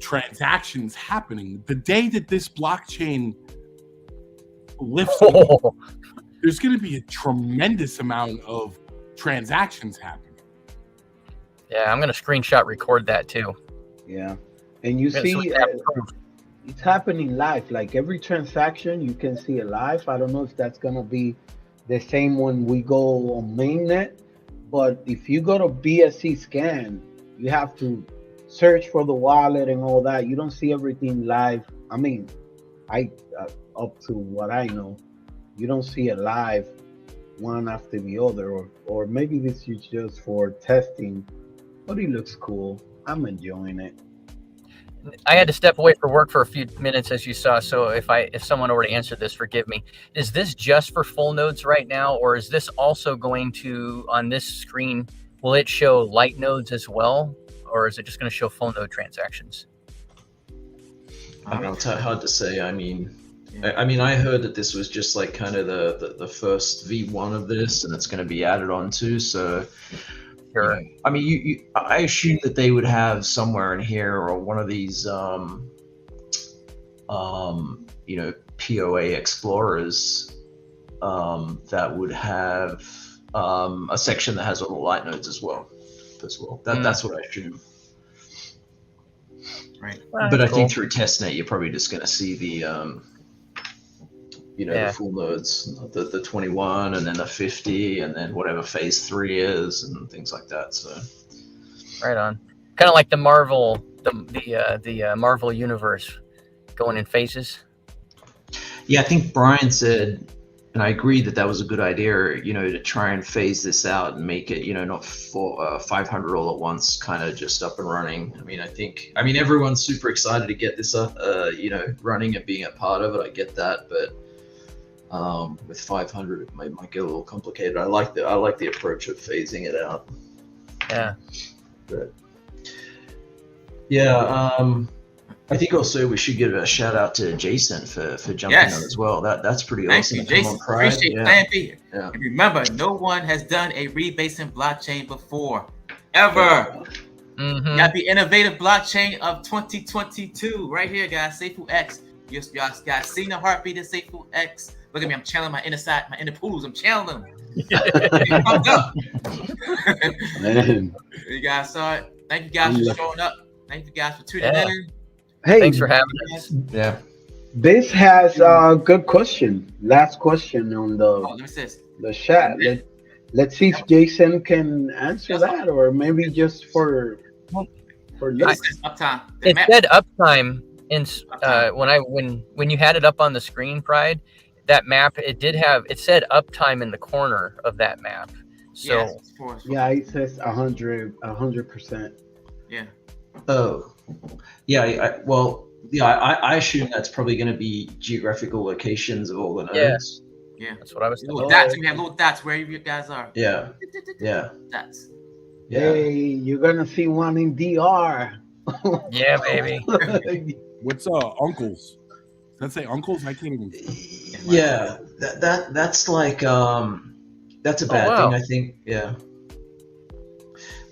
transactions happening. The day that this blockchain lifts, there's going to be a tremendous amount of transactions happening. Yeah, I'm going to screenshot record that too. Yeah. And you see, it's happening live. Like every transaction, you can see it live. I don't know if that's gonna be the same when we go on mainnet, but if you go to BSC scan, you have to search for the wallet and all that. You don't see everything live. I mean, I up to what I know, you don't see it live one after the other, or maybe this is just for testing, but it looks cool. I'm enjoying it. I had to step away for work for a few minutes, as you saw. So if someone already answered this, forgive me. Is this just for full nodes right now, or is this also going to, on this screen, will it show light nodes as well, or is it just going to show full node transactions? I don't know. It's hard to say. I mean, I heard that this was just like kind of the first V1 of this, and it's going to be added on to. So. Sure. I mean, I assume that they would have somewhere in here or one of these, POA explorers that would have a section that has all the light nodes as well. That's what I assume. Right. But I think through testnet, you're probably just going to see the the full nodes, the 21 and then the 50 and then whatever phase 3 is and things like that. So right on. Kind of like the Marvel, the Marvel universe going in phases. Yeah, I think Brian said, and I agree that was a good idea, to try and phase this out and make it, not for 500 all at once, kind of just up and running. I mean, everyone's super excited to get this up, running and being a part of it. I get that, but with 500, it might get a little complicated. I like the approach of phasing it out. Yeah. But yeah, I think also we should give a shout out to Jason for jumping on as well. That's pretty awesome. Thank you, Jason. Appreciate Plan B. Yeah. And remember, no one has done a rebasing blockchain before, ever. Mm-hmm. Got the innovative blockchain of 2022 right here, guys. Safuux X. Y'all guys seen the heartbeat of Safuux X? Look at me, I'm channeling my inner side, my inner pools. I'm channeling them. Pumped up. You guys saw it. Thank you guys for showing up. Thank you guys for tuning in. Hey, thanks for having us. Yeah. This has a good question. Last question on the chat. Let's see if Jason can answer that, or maybe just for uptime. It said uptime in when you had it up on the screen, Pride. That map, it said uptime in the corner of that map. So yeah, it says 100%. Yeah. Oh, yeah. I assume that's probably going to be geographical locations of all the nodes. Yeah, that's what I was thinking. Little dots. We have little dots wherever you guys are. Yeah. Dots. Yeah. Hey, you're gonna see one in DR. Yeah, baby. What's uncles? Does that say uncles? I can't even. Yeah, that's like that's a bad thing. I think. Yeah.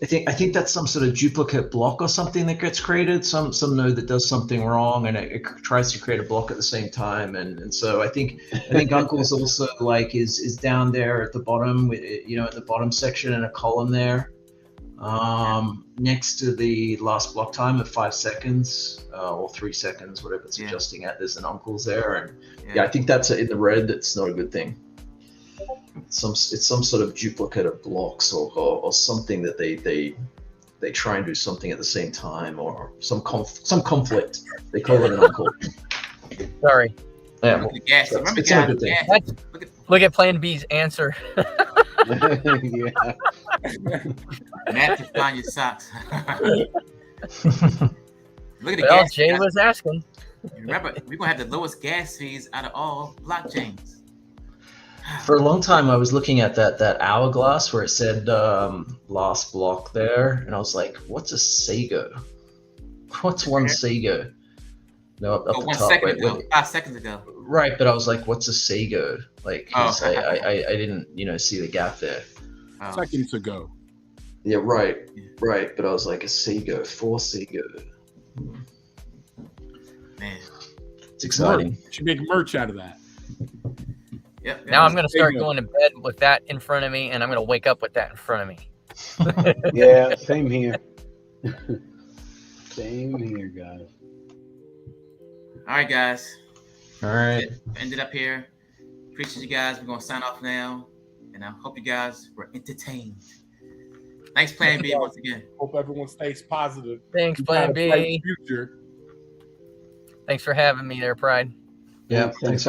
I think that's some sort of duplicate block or something that gets created. Some node that does something wrong and it tries to create a block at the same time. And so I think uncles also like is down there at the bottom, at the bottom section in a column there, next to the last block time of 5 seconds or 3 seconds, whatever it's adjusting at. There's an uncles there, and I think that's in the red. That's not a good thing. It's some sort of duplicate of blocks or something that they try and do something at the same time, or some conflict. They call it an uncle. Sorry. Yeah, it's not a good thing. Look at Plan B's answer. Matt to find your socks. Look at the Well, gas. Jay was asking. Remember, we're gonna have the lowest gas fees out of all blockchains. For a long time, I was looking at that hourglass where it said last block there, and I was like, "What's a Sego? What's one Sego?" No, up the 1 top. second ago, 5 seconds ago. Right, but I was like, "What's a Sego?" Like, 'cause I didn't see the gap there. Seconds ago. Yeah, right. But I was like, a Sego, 4 Sego. Man, it's exciting. Should make merch out of that. Yep. Now I'm going to start going to bed with that in front of me, and I'm going to wake up with that in front of me. Yeah, same here. Same here, guys. All right, guys. All right. Ended up here. Appreciate you guys. We're gonna sign off now, and I hope you guys were entertained. Thanks, Plan B, once again. Hope everyone stays positive. Thanks, Plan B. Future. Thanks for having me there, Pride. Yeah, thanks.